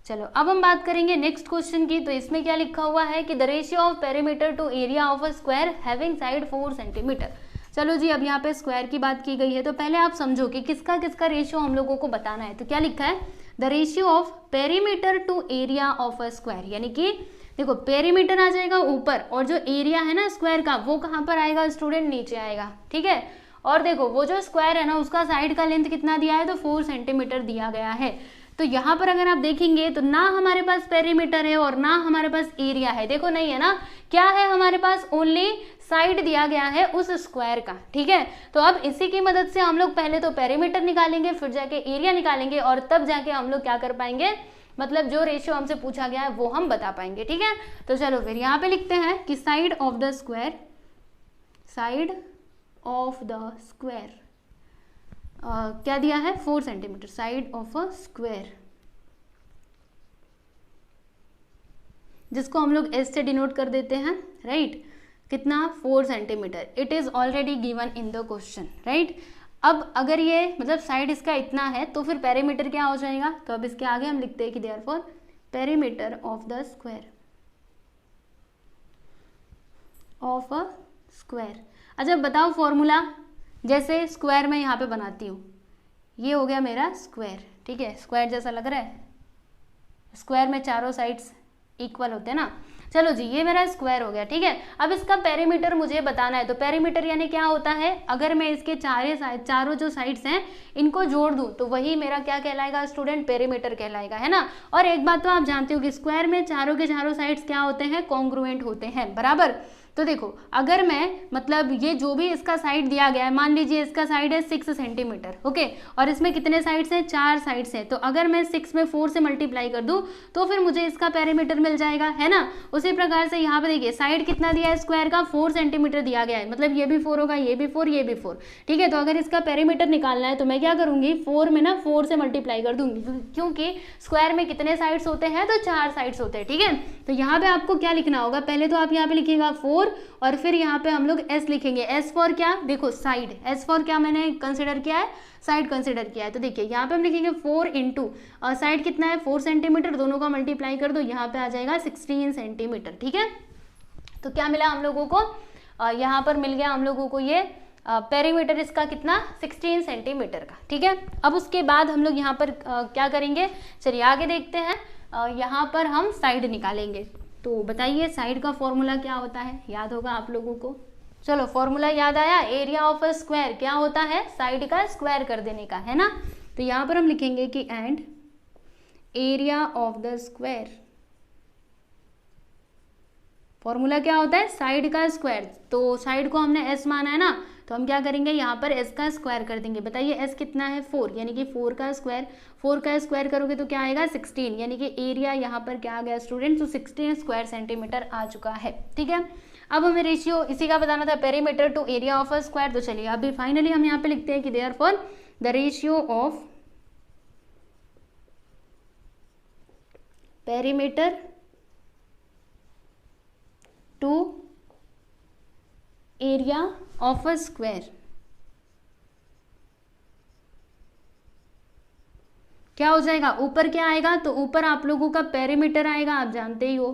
चलो अब हम बात करेंगे नेक्स्ट क्वेश्चन की। तो इसमें क्या लिखा हुआ है कि the ratio of perimeter to area of a square having side 4 centimetre. चलो जी, अब यहाँ पे स्क्वायर की बात की गई है, तो पहले आप समझो कि किसका किसका रेशियो हम लोगों को बताना है। तो क्या लिखा है, the ratio of perimeter to area of a square, यानी कि देखो पेरीमीटर आ जाएगा ऊपर, और जो एरिया है ना स्क्वायर का वो कहाँ पर आएगा स्टूडेंट, नीचे आएगा, ठीक है। और देखो वो जो स्क्वायर है ना उसका साइड का लेंथ कितना दिया है, तो 4 सेंटीमीटर दिया गया है। तो यहाँ पर अगर आप देखेंगे तो ना हमारे पास पेरीमीटर है और ना हमारे पास एरिया है, देखो नहीं है ना, क्या है हमारे पास, ओनली साइड दिया गया है उस स्क्वायर का, ठीक है। तो अब इसी की मदद से हम लोग पहले तो पेरीमीटर निकालेंगे, फिर जाके एरिया निकालेंगे और तब जाके हम लोग क्या कर पाएंगे, मतलब जो रेशियो हमसे पूछा गया है वो हम बता पाएंगे, ठीक है। तो चलो फिर यहाँ पे लिखते हैं कि side of the square, side of the square क्या दिया है, 4 centimetre, side of a square, जिसको हम लोग एस से डिनोट कर देते हैं, राइट। कितना, 4 centimetre, it is already given in the question, right. अब अगर ये मतलब साइड इसका इतना है तो फिर पेरीमीटर क्या हो जाएगा, तो अब इसके आगे हम लिखते हैं कि therefore perimeter of the square, of a square. अच्छा बताओ फॉर्मूला, जैसे स्क्वायर मैं यहाँ पे बनाती हूँ, ये हो गया मेरा स्क्वायर, ठीक है, स्क्वायर जैसा लग रहा है, स्क्वायर में चारों साइड्स इक्वल होते हैं ना। चलो जी ये मेरा स्क्वायर हो गया, ठीक है। अब इसका पेरीमीटर मुझे बताना है, तो पेरीमीटर यानी क्या होता है, अगर मैं इसके चारों जो साइड्स हैं इनको जोड़ दूं तो वही मेरा क्या कहलाएगा स्टूडेंट, पेरीमीटर कहलाएगा, है ना। और एक बात तो आप जानते हो कि स्क्वायर में चारों के चारों साइड्स क्या होते हैं, कॉन्ग्रुएंट होते हैं, बराबर। तो देखो अगर मैं मतलब ये जो भी इसका साइड दिया गया है, मान लीजिए इसका साइड है 6 सेंटीमीटर, ओके, और इसमें कितने साइड्स हैं, 4 साइड्स हैं, तो अगर मैं 6 में 4 से मल्टीप्लाई कर दूं तो फिर मुझे इसका पेरीमीटर मिल जाएगा, है ना। उसी प्रकार से यहाँ पे देखिए साइड कितना दिया है स्क्वायर का, 4 सेंटीमीटर दिया गया है, मतलब ये भी 4 होगा, ये भी 4, ये भी 4, ठीक है। तो अगर इसका पेरीमीटर निकालना है तो मैं क्या करूंगी, 4 में ना 4 से मल्टीप्लाई कर दूंगी, क्योंकि स्क्वायर में कितने साइड्स होते हैं, तो 4 साइड्स होते हैं, ठीक है। तो यहाँ पे आपको क्या लिखना होगा, पहले तो आप यहाँ पे लिखिएगा 4 और फिर यहाँ पे हम लोग s लिखेंगे, s फॉर क्या, देखो साइड, s फॉर क्या मैंने कंसिडर किया है, साइड कंसिडर किया है। तो देखिए यहाँ पे हम लिखेंगे 4 इंटू साइड कितना है 4 सेंटीमीटर, दोनों का मल्टीप्लाई कर दो, यहाँ पे आ जाएगा 16 सेंटीमीटर, ठीक है। तो क्या मिला हम लोगों को, यहाँ पर मिल गया हम लोगों को ये पेरीमीटर इसका कितना, 16 सेंटीमीटर का, ठीक है। अब उसके बाद हम लोग यहाँ पर क्या करेंगे, चलिए आगे देखते हैं। यहाँ पर हम साइड निकालेंगे, तो बताइए साइड का फॉर्मूला क्या होता है, याद होगा आप लोगों को। चलो फॉर्मूला याद आया, एरिया ऑफ अ स्क्वायर क्या होता है, साइड का स्क्वायर कर देने का, है ना। तो यहाँ पर हम लिखेंगे कि and area of the square, formula क्या होता है, साइड का स्क्वायर, तो साइड को हमने s माना है ना, तो हम क्या करेंगे यहाँ पर s का स्क्वायर कर देंगे। बताइए s कितना है, 4, यानी कि 4 का स्क्वायर करोगे तो क्या आएगा 16, यानी कि एरिया यहाँ पर क्या आ गया स्टूडेंट, तो 16 स्क्वायर सेंटीमीटर आ चुका है, ठीक है। अब हमें रेशियो इसी का बताना था, perimeter to area of a square. तो चलिए अभी फाइनली हम यहाँ पे लिखते हैं कि therefore the ratio of perimeter to area of a square क्या हो जाएगा, ऊपर क्या आएगा, तो ऊपर आप लोगों का पेरीमीटर आएगा, आप जानते ही हो,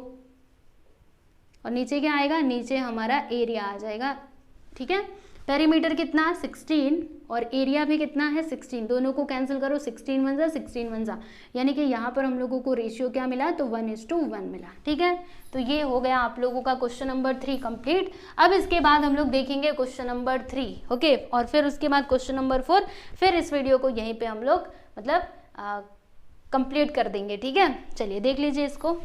और नीचे क्या आएगा, नीचे हमारा एरिया आ जाएगा, ठीक है। पेरीमीटर कितना 16 और एरिया भी कितना है 16, दोनों को कैंसिल करो, 16 वन जा 16 वन जा, यानी कि यहाँ पर हम लोगों को रेशियो क्या मिला, तो 1:1 मिला, ठीक है। तो ये हो गया आप लोगों का क्वेश्चन नंबर 3 कंप्लीट। अब इसके बाद हम लोग देखेंगे क्वेश्चन नंबर 3, ओके, और फिर उसके बाद क्वेश्चन नंबर 4, फिर इस वीडियो को यहीं पे हम लोग मतलब कंप्लीट कर देंगे, ठीक है। चलिए देख लीजिए इसको।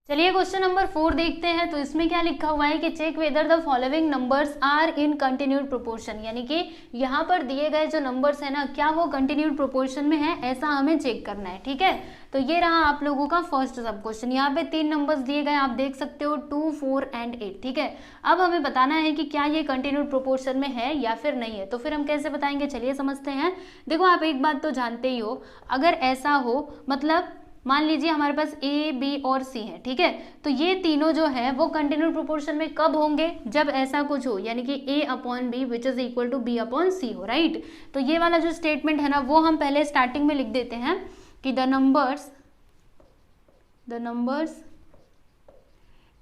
चलिए क्वेश्चन नंबर 4 देखते हैं। तो इसमें क्या लिखा हुआ है कि check whether the following numbers are in continued proportion, यानी कि यहाँ पर दिए गए जो नंबर्स है ना, क्या वो कंटिन्यूड प्रोपोर्शन में है, ऐसा हमें चेक करना है, ठीक है। तो ये रहा आप लोगों का फर्स्ट सब क्वेश्चन। यहाँ पे 3 नंबर्स दिए गए, आप देख सकते हो 2, 4 एंड 8, ठीक है। अब हमें बताना है कि क्या ये कंटिन्यूड प्रोपोर्शन में है या फिर नहीं है। तो फिर हम कैसे बताएंगे, चलिए समझते हैं। देखो आप एक बात तो जानते ही हो, अगर ऐसा हो मतलब मान लीजिए हमारे पास ए, बी और सी है, ठीक है। तो ये तीनों जो है वो कंटिन्यूड प्रोपोर्शन में कब होंगे, जब ऐसा कुछ हो, यानी कि A upon B which is equal to B upon C हो, राइट। तो ये वाला जो स्टेटमेंट है ना, वो हम पहले स्टार्टिंग में लिख देते हैं कि the numbers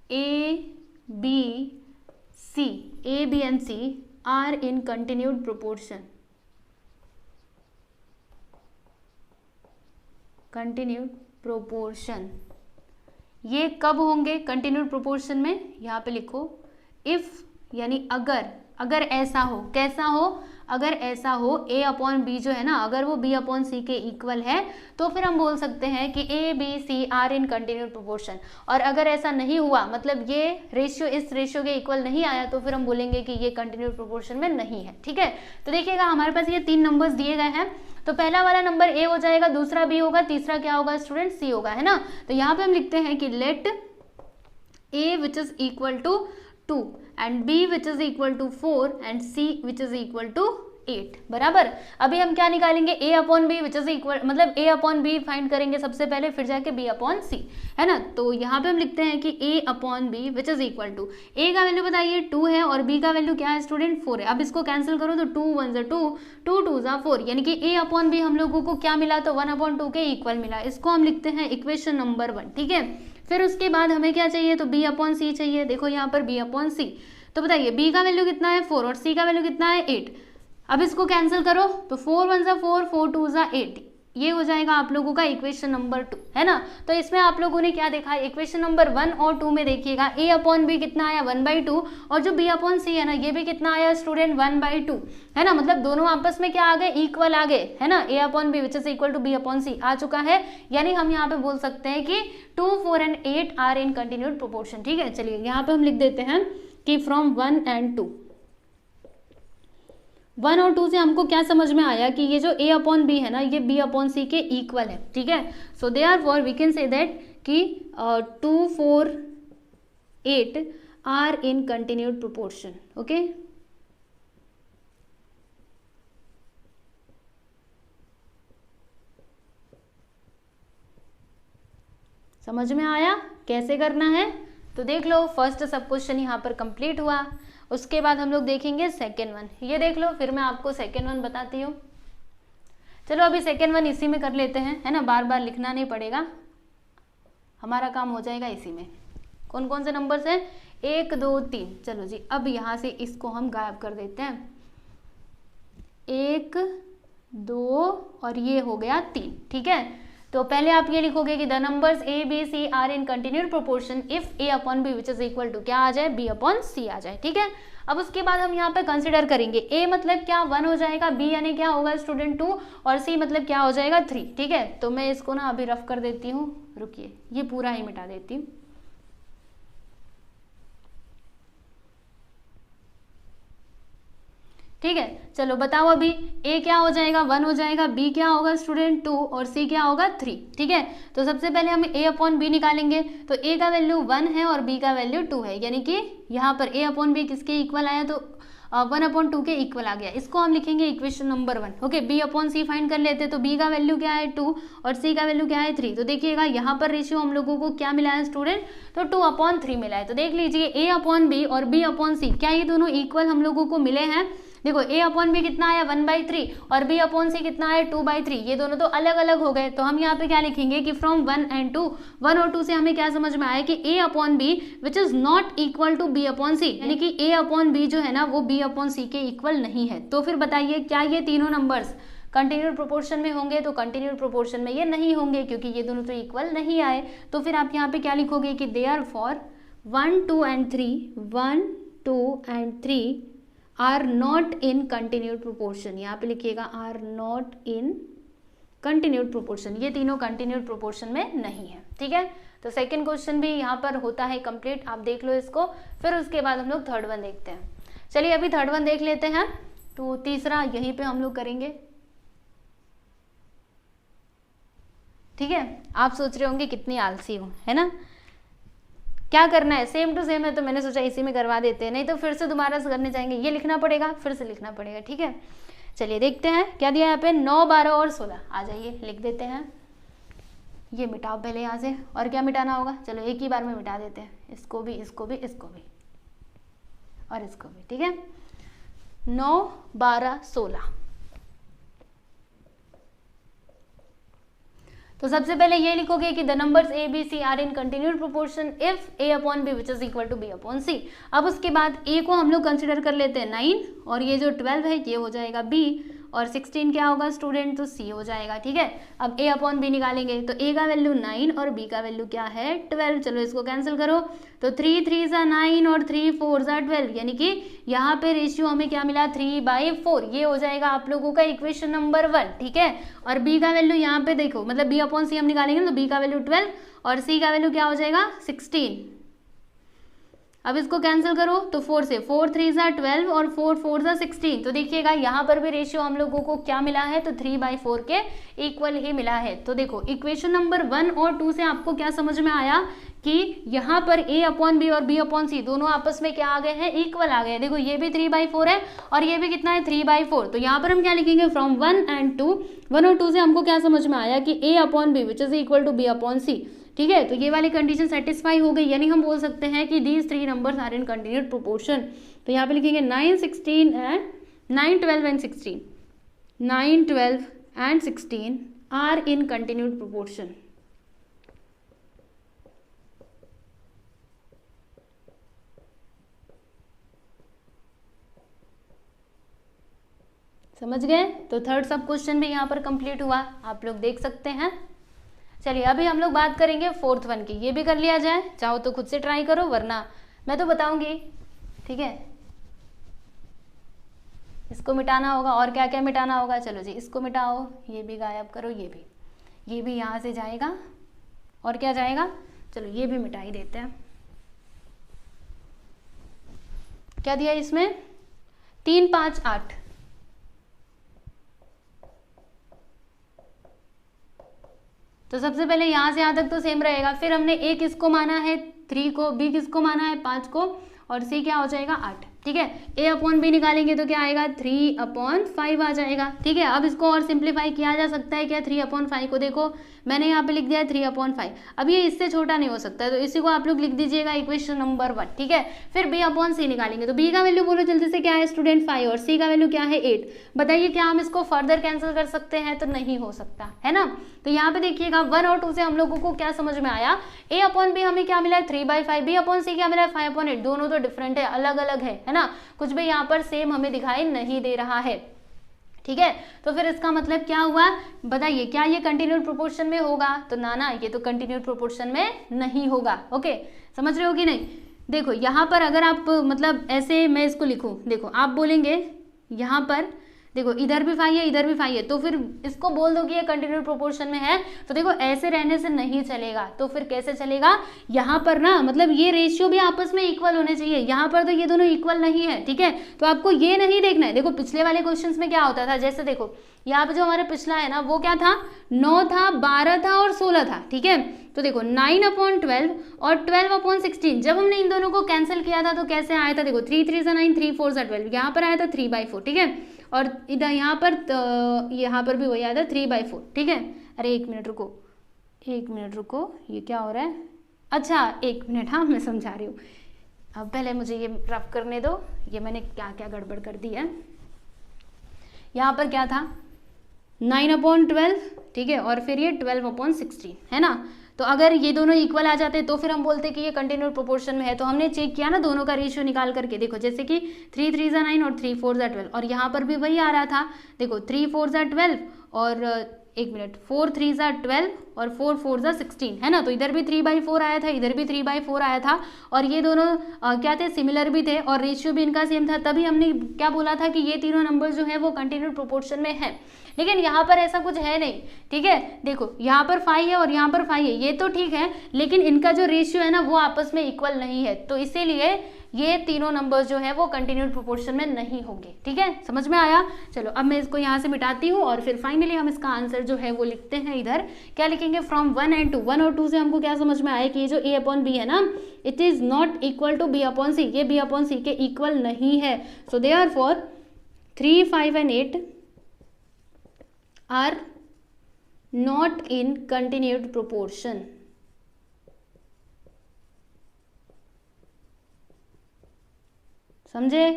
A, B, and C are in continued proportion, continued proportion. ये कब होंगे कंटिन्यूड प्रोपोर्शन में, यहाँ पे लिखो इफ, यानी अगर ऐसा हो, कैसा हो, अगर ऐसा हो a अपॉन बी जो है ना, अगर वो b अपॉन सी के इक्वल है तो फिर हम बोल सकते हैं कि a b c are in continued proportion. और अगर ऐसा नहीं हुआ, मतलब ये रेशियो इस रेशियो के इक्वल नहीं आया, तो फिर हम बोलेंगे कि ये कंटिन्यूड प्रोपोर्शन में नहीं है। ठीक है, तो देखिएगा हमारे पास ये 3 नंबर्स दिए गए हैं। तो पहला वाला नंबर a हो जाएगा, दूसरा b होगा, तीसरा क्या होगा स्टूडेंट, c होगा, है ना। तो यहाँ पे हम लिखते हैं कि let a which is equal to 2 and b which is equal to 4 and c which is equal to 8 बराबर। अभी हम क्या निकालेंगे, a upon B which is equal, मतलब a अपॉन बी फाइंड करेंगे सबसे पहले, फिर जाके b अपॉन सी, है ना। तो यहाँ पे हम लिखते हैं कि a upon B which is equal to, a का वैल्यू बताइए 2 है और b का वैल्यू क्या है स्टूडेंट 4 है। अब इसको कैंसिल करो तो 2 1 2, 2 2 4, यानी कि a अपॉन बी हम लोगों को क्या मिला, तो 1 अपॉन 2 के इक्वल मिला। इसको हम लिखते हैं इक्वेशन नंबर 1। ठीक है, फिर उसके बाद हमें क्या चाहिए, तो b अपॉन सी चाहिए। देखो यहाँ पर b अपॉन सी, तो बताइए b का वैल्यू कितना है 4 और c का वैल्यू कितना है 8। अब इसको कैंसिल करो तो 4 1 4, 4 2 8, ये हो जाएगा आप लोगों का इक्वेशन नंबर 2, है ना। तो इसमें आप लोगों ने क्या देखा, इक्वेशन नंबर 1 और 2 में देखिएगा a अपॉन बी कितना आया 1/2, और जो b अपॉन सी है ना, ये भी कितना आया स्टूडेंट 1/2, है ना। मतलब दोनों आपस में क्या आ गए, इक्वल आ गए, है ना। a upon B which is equal to b upon C आ चुका है, यानी हम यहाँ पे बोल सकते हैं कि 2 4 and 8 are in continued proportion. ठीक है, चलिए यहाँ पे हम लिख देते हैं कि फ्रॉम 1 एंड 2, 1 और 2 से हमको क्या समझ में आया कि ये जो a अपॉन बी है ना, ये b अपॉन सी के इक्वल है। ठीक है, so therefore we can say that कि 2 4 8 are in continued proportion. Okay, समझ में आया कैसे करना है। तो देख लो, फर्स्ट सब क्वेश्चन यहाँ पर कंप्लीट हुआ। उसके बाद हम लोग देखेंगे सेकेंड वन, ये देख लो, फिर मैं आपको सेकेंड वन बताती हूँ। चलो अभी सेकेंड वन इसी में कर लेते हैं, है ना, बार बार लिखना नहीं पड़ेगा, हमारा काम हो जाएगा इसी में। कौन कौन से नंबर्स हैं, 1 2 3। चलो जी, अब यहाँ से इसको हम गायब कर देते हैं, 1 2 और ये हो गया 3। ठीक है, तो पहले आप ये लिखोगे कि the numbers a b c are in continued proportion if a upon b which is equal to क्या आ जाए, b अपॉन c आ जाए। ठीक है, अब उसके बाद हम यहाँ पे कंसिडर करेंगे, a मतलब क्या 1 हो जाएगा, b यानी क्या होगा स्टूडेंट 2, और c मतलब क्या हो जाएगा 3। ठीक है, तो मैं इसको ना अभी रफ कर देती हूँ, रुकिए ये पूरा ही मिटा देती हूँ। ठीक है, चलो बताओ अभी a क्या हो जाएगा 1 हो जाएगा, b क्या होगा स्टूडेंट 2 और c क्या होगा 3। ठीक है, तो सबसे पहले हम a अपॉन b निकालेंगे, तो a का वैल्यू 1 है और b का वैल्यू 2 है, यानी कि यहाँ पर a अपॉन b किसके इक्वल आया, तो 1 अपॉन 2 के इक्वल आ गया। इसको हम लिखेंगे equation number 1। Okay, b upon c find कर लेते हैं, तो b का वैल्यू क्या है 2 और c का वैल्यू क्या है 3। तो देखिएगा यहाँ पर रेशियो हम लोगों को क्या मिला है स्टूडेंट, तो 2 अपॉन 3 मिला है। तो देख लीजिए a अपॉन b और b अपॉन c, क्या ये दोनों इक्वल हम लोगों को मिले हैं। देखो a अपॉन बी कितना आया 1/3 और b अपॉन सी कितना आया 2/3, ये दोनों तो अलग अलग हो गए। तो हम यहाँ पे क्या लिखेंगे कि फ्रॉम 1 एंड 2, 1 और 2 से हमें क्या समझ में आया कि a upon B which is not equal to b upon C, यानी कि a अपॉन बी जो है ना वो b अपॉन सी के इक्वल नहीं है। तो फिर बताइए क्या ये तीनों नंबर्स कंटिन्यूड प्रोपोर्शन में होंगे, तो कंटिन्यूड प्रोपोर्शन में ये नहीं होंगे क्योंकि ये दोनों तो इक्वल नहीं आए। तो फिर आप यहाँ पे क्या लिखोगे कि therefore 1 2 and 3, 1 2 and 3 are not in continued proportion. यहाँ पे लिखिएगा are not in continued proportion, ये तीनों कंटिन्यूड प्रोपोर्शन में नहीं है। ठीक है, तो सेकंड क्वेश्चन भी यहाँ पर होता है कंप्लीट, आप देख लो इसको। फिर उसके बाद हम लोग थर्ड वन देखते हैं। चलिए अभी थर्ड वन देख लेते हैं, तो तीसरा यहीं पे हम लोग करेंगे। ठीक है, आप सोच रहे होंगे कितनी आलसी हूँ, है ना, क्या करना है, सेम टू सेम है, तो मैंने सोचा इसी में करवा देते हैं, नहीं तो फिर से दोबारा से करने जाएंगे, ये लिखना पड़ेगा, फिर से लिखना पड़ेगा। ठीक है, चलिए देखते हैं क्या दिया यहाँ पे, 9 12 और 16। आ जाइए लिख देते हैं, ये मिटाओ पहले यहाँ से, और क्या मिटाना होगा, चलो एक ही बार में मिटा देते हैं, इसको भी इसको भी इसको भी और इसको भी। ठीक है, 9 12 16। तो सबसे पहले ये लिखोगे कि the numbers a b c are in continued proportion if a upon b which is equal to b upon c। अब उसके बाद a को हम लोग कंसिडर कर लेते हैं 9 और ये जो 12 है ये हो जाएगा b और 16 क्या होगा स्टूडेंट, तो सी हो जाएगा। ठीक है, अब a अपॉन बी निकालेंगे तो a का वैल्यू 9 और b का वैल्यू क्या है 12। चलो इसको कैंसिल करो, तो 3 3 सा 9 और 3 4 सा 12, यानी कि यहाँ पे रेशियो हमें क्या मिला 3/4। ये हो जाएगा आप लोगों का इक्वेशन नंबर 1। ठीक है, और b का वैल्यू यहाँ पे देखो, मतलब b अपॉन सी हम निकालेंगे तो b का वैल्यू 12 और c का वैल्यू क्या हो जाएगा 16। अब इसको कैंसिल करो तो 4 से 4 3 सा 12 और 4 4 सा 16। तो देखिएगा यहाँ पर भी रेशियो हम लोगों को क्या मिला है, तो 3/4 के इक्वल ही मिला है। तो देखो इक्वेशन नंबर 1 और 2 से आपको क्या समझ में आया कि यहाँ पर a अपॉन बी और b अपॉन सी दोनों आपस में क्या आ गए हैं, इक्वल आ गए। देखो ये भी 3/4 है और ये भी कितना है 3/4। तो यहाँ पर हम क्या लिखेंगे, फ्रॉम 1 and 2, 1 और 2 से हमको क्या समझ में आया कि a upon B which is equal to b upon C. ठीक है, तो ये वाली कंडीशन सेटिस्फाई हो गई, यानी हम बोल सकते हैं कि these 3 numbers are in continued proportion. तो यहाँ पे लिखेंगे 9 12 and 16, 9 12 and 16 are in continued proportion. समझ गए? तो थर्ड सब क्वेश्चन भी यहाँ पर कंप्लीट हुआ, आप लोग देख सकते हैं। चलिए अभी हम लोग बात करेंगे फोर्थ वन की। ये भी कर लिया जाए, चाहो तो खुद से ट्राई करो, वरना मैं तो बताऊंगी। ठीक है, इसको मिटाना होगा और क्या क्या मिटाना होगा। चलो जी इसको मिटाओ, ये भी गायब करो, ये भी यहाँ से जाएगा और क्या जाएगा, चलो ये भी मिटा ही देते हैं। क्या दिया इसमें 3 5 8, तो सबसे पहले यहाँ से यहाँ तक तो सेम रहेगा। फिर हमने a किसको माना है 3 को, b किसको माना है 5 को और c क्या हो जाएगा 8। ठीक है, a अपॉन b निकालेंगे तो क्या आएगा 3/5 आ जाएगा। ठीक है, अब इसको और सिंप्लीफाई किया जा सकता है क्या, 3/5 को देखो मैंने यहाँ पे लिख दिया है 3/5। अब ये इससे छोटा नहीं हो सकता है, तो इसी को आप लोग लिख दीजिएगा इक्वेशन नंबर 1। ठीक है, फिर b अपॉन सी निकालेंगे तो b का वैल्यू बोलो जल्दी से क्या है स्टूडेंट 5 और c का वैल्यू क्या है 8। बताइए क्या हम इसको फर्दर कैंसिल कर सकते हैं, तो नहीं हो सकता है ना। तो यहाँ पे देखिएगा 1 और 2 से हम लोगों को क्या समझ में आया, a अपॉन b हमें क्या मिला है 3/5, b अपॉन c क्या मिला है 5/8। दोनों तो डिफरेंट है, अलग अलग है ना, कुछ भी यहाँ पर सेम हमें दिखाई नहीं दे रहा है। ठीक है, तो फिर इसका मतलब क्या हुआ, बताइए क्या ये कंटिन्यूड प्रोपोर्शन में होगा, तो ना ये तो कंटिन्यूड प्रोपोर्शन में नहीं होगा। ओके, समझ रहे हो कि नहीं। देखो यहाँ पर अगर आप मतलब ऐसे मैं इसको लिखूं, देखो आप बोलेंगे यहाँ पर देखो इधर भी 5 है इधर भी 5 है, तो फिर इसको बोल दो कि ये कंटिन्यूड प्रोपोर्शन में है। तो देखो ऐसे रहने से नहीं चलेगा, तो फिर कैसे चलेगा, यहाँ पर ना मतलब ये रेशियो भी आपस में इक्वल होने चाहिए। यहाँ पर तो ये दोनों इक्वल नहीं है। ठीक है, तो आपको ये नहीं देखना है। देखो पिछले वाले क्वेश्चंस में क्या होता था, जैसे देखो यहाँ पे जो हमारा पिछला है ना वो क्या था 9 था 12 था और 16 था। ठीक है, तो देखो 9/12 और 12/16 जब हमने इन दोनों को कैंसिल किया था तो कैसे आया था, देखो 3 3 सा 9 3 4 सा 12, यहाँ पर आया था 3/4। ठीक है, और इधर यहाँ पर भी वही आया था 3/4। ठीक है, अरे एक मिनट रुको, ये क्या हो रहा है, अच्छा एक मिनट, हाँ मैं समझा रही हूँ। अब पहले मुझे ये रफ करने दो, ये मैंने क्या क्या गड़बड़ कर दी है। यहाँ पर क्या था 9/12, ठीक है, और फिर ये 12/16 है ना। तो अगर ये दोनों इक्वल आ जाते तो फिर हम बोलते कि ये कंटिन्यूड प्रोपोर्शन में है। तो हमने चेक किया ना दोनों का रेशियो निकाल करके, देखो जैसे कि 3 3 सा 9 और 3 4 सा 12, और यहाँ पर भी वही आ रहा था। देखो 3 4 सा 12 और एक मिनट 4 3 सा 12 और 4 4 सा 16 है ना। तो इधर भी 3/4 आया था, इधर भी 3/4 आया था, और ये दोनों क्या थे, सिमिलर भी थे और रेशियो भी इनका सेम था। तभी हमने क्या बोला था कि ये तीनों नंबर जो है वो कंटिन्यूड प्रोपोर्शन में है। लेकिन यहाँ पर ऐसा कुछ है नहीं। ठीक है, देखो यहाँ पर 5 है और यहाँ पर 5 है, ये तो ठीक है, लेकिन इनका जो रेशियो है ना वो आपस में इक्वल नहीं है, तो इसीलिए ये तीनों नंबर्स जो है वो कंटिन्यूड प्रोपोर्शन में नहीं होंगे। ठीक है, समझ में आया। चलो अब मैं इसको यहाँ से मिटाती हूँ और फिर फाइनली हम इसका आंसर जो है वो लिखते हैं। इधर क्या लिखेंगे, फ्रॉम 1 and 2, 1 और 2 से हमको क्या समझ में आया कि ये जो a अपॉन बी है ना, it is not equal to b upon C, ये b अपॉन सी के इक्वल नहीं है। So therefore 3 5 and 8 are not in continued proportion। समझे।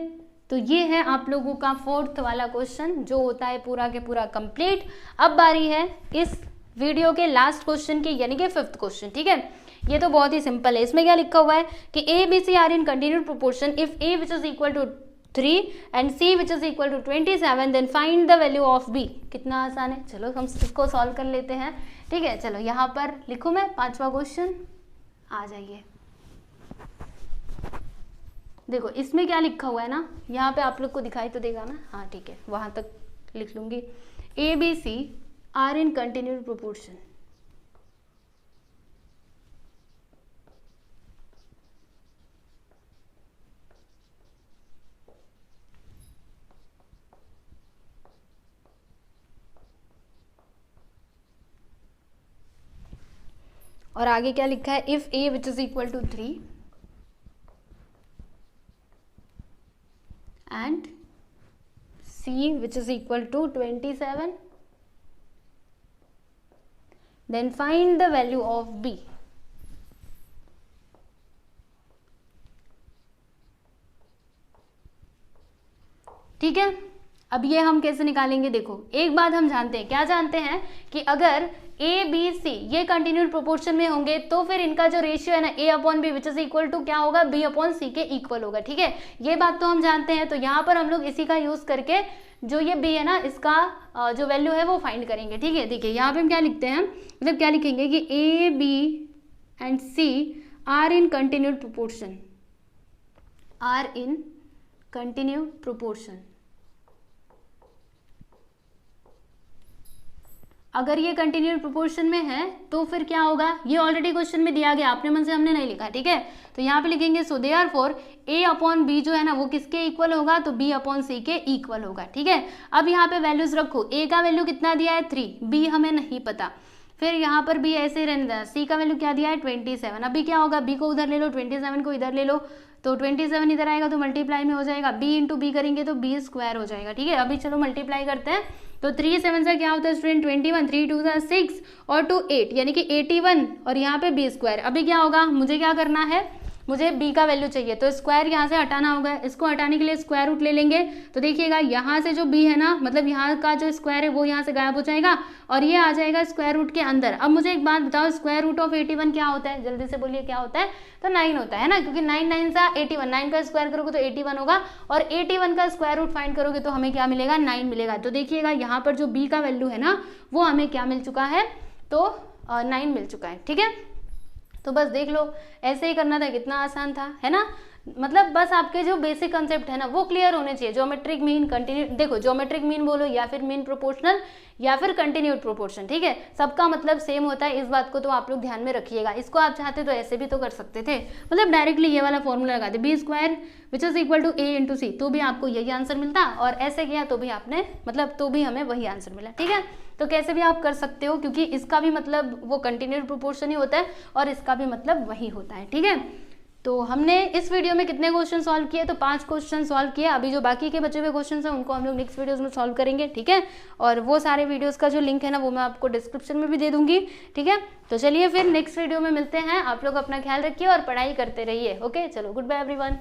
तो ये है आप लोगों का फोर्थ वाला क्वेश्चन जो होता है पूरा के पूरा कंप्लीट। अब बारी है इस वीडियो के लास्ट क्वेश्चन की, यानी कि फिफ्थ क्वेश्चन। ठीक है, ये तो बहुत ही सिंपल है। इसमें क्या लिखा हुआ है कि A B C are in continued proportion if A which is equal to 3 and c which is equal to 27, then find the value of b। कितना आसान है, चलो हम इसको सॉल्व कर लेते हैं। ठीक है, चलो यहाँ पर लिखूँ मैं 5वां क्वेश्चन, आ जाइए। देखो इसमें क्या लिखा हुआ है ना, यहाँ पे आप लोग को दिखाई तो देगा ना, हाँ ठीक है, वहाँ तक लिख लूँगी। A B C are in continued proportion. और आगे क्या लिखा है, if A which is equal to 3 and C which is equal to 27, then find the value of B. ठीक है, अब ये हम कैसे निकालेंगे, देखो एक बात हम जानते हैं, क्या जानते हैं कि अगर ए बी सी ये कंटिन्यूड प्रोपोर्शन में होंगे तो फिर इनका जो रेशियो है ना A upon B which is equal to क्या होगा, बी अपॉन सी के इक्वल होगा। ठीक है, ये बात तो हम जानते हैं। तो यहाँ पर हम लोग इसी का यूज करके जो ये बी है ना, इसका जो वैल्यू है वो फाइंड करेंगे। ठीक है, देखिए यहाँ पे हम क्या लिखते हैं, मतलब क्या लिखेंगे कि A B and C are in continued proportion, are in continued proportion. अगर ये कंटिन्यूड प्रोपोर्शन में है तो फिर क्या होगा, ये ऑलरेडी क्वेश्चन में दिया गया, अपने मन से हमने नहीं लिखा। ठीक है, तो यहाँ पे लिखेंगे सो देयरफॉर ए अपॉन बी जो है ना वो किसके इक्वल होगा, तो बी अपॉन सी के इक्वल होगा। ठीक है, अब यहाँ पे वैल्यूज रखो, ए का वैल्यू कितना दिया है 3, बी हमें नहीं पता, फिर यहाँ पर बी ऐसे रहने देना, सी का वैल्यू क्या दिया है 27। अभी क्या होगा, बी को उधर ले लो, 27 को इधर ले लो, तो 27 इधर आएगा तो मल्टीप्लाई में हो जाएगा, बी इंटू बी करेंगे तो बी स्क्वायर हो जाएगा। ठीक है, अभी चलो मल्टीप्लाई करते हैं, तो 3 7 से क्या होता है स्टूडेंट 21, 3 2 6 और 2 8 यानी कि 81 और यहाँ पे बी स्क्वायर। अभी क्या होगा, मुझे क्या करना है, मुझे b का वैल्यू चाहिए, तो स्क्वायर यहाँ से हटाना होगा, इसको हटाने के लिए स्क्वायर रूट ले लेंगे। तो देखिएगा यहाँ से जो b है ना, मतलब यहाँ का जो स्क्वायर है वो यहाँ से गायब हो जाएगा और ये आ जाएगा स्क्वायर रूट के अंदर। अब मुझे एक बात बताओ, स्क्वायर रूट ऑफ 81 क्या होता है, जल्दी से बोलिए क्या होता है, तो 9 होता है ना, क्योंकि 9 9 सा 81, 9 का स्क्वायर करोगे तो 81 होगा और 81 का स्क्वायर रूट फाइंड करोगे तो हमें क्या मिलेगा, 9 मिलेगा। तो देखिएगा यहाँ पर जो b का वैल्यू है ना वो हमें क्या मिल चुका है, तो 9 मिल चुका है। ठीक है, तो बस देख लो, ऐसे ही करना था, कितना आसान था, है ना। मतलब बस आपके जो बेसिक कंसेप्ट है ना वो क्लियर होने चाहिए। ज्योमेट्रिक मीन, कंटिन्यू, देखो ज्योमेट्रिक मीन बोलो या फिर मीन प्रोपोर्शनल या फिर कंटिन्यूड प्रोपोर्शन, ठीक है, सबका मतलब सेम होता है, इस बात को तो आप लोग ध्यान में रखिएगा। इसको आप चाहते तो ऐसे भी तो कर सकते थे, मतलब डायरेक्टली ये वाला फॉर्मूला लगा दे, B square which is equal to A into C, तो भी आपको यही आंसर मिलता, और ऐसे किया तो भी आपने मतलब तो भी हमें वही आंसर मिला। ठीक है, तो कैसे भी आप कर सकते हो, क्योंकि इसका भी मतलब वो कंटिन्यूड प्रोपोर्शन ही होता है और इसका भी मतलब वही होता है। ठीक है, तो हमने इस वीडियो में कितने क्वेश्चन सॉल्व किए, तो 5 क्वेश्चन सॉल्व किए। अभी जो बाकी के बचे हुए क्वेश्चन हैं उनको हम लोग नेक्स्ट वीडियोस में सॉल्व करेंगे। ठीक है, और वो सारे वीडियोस का जो लिंक है ना वो मैं आपको डिस्क्रिप्शन में भी दे दूंगी। ठीक है, तो चलिए फिर नेक्स्ट वीडियो में मिलते हैं। आप लोग अपना ख्याल रखिए और पढ़ाई करते रहिए। ओके, चलो गुड बाय एवरीवन।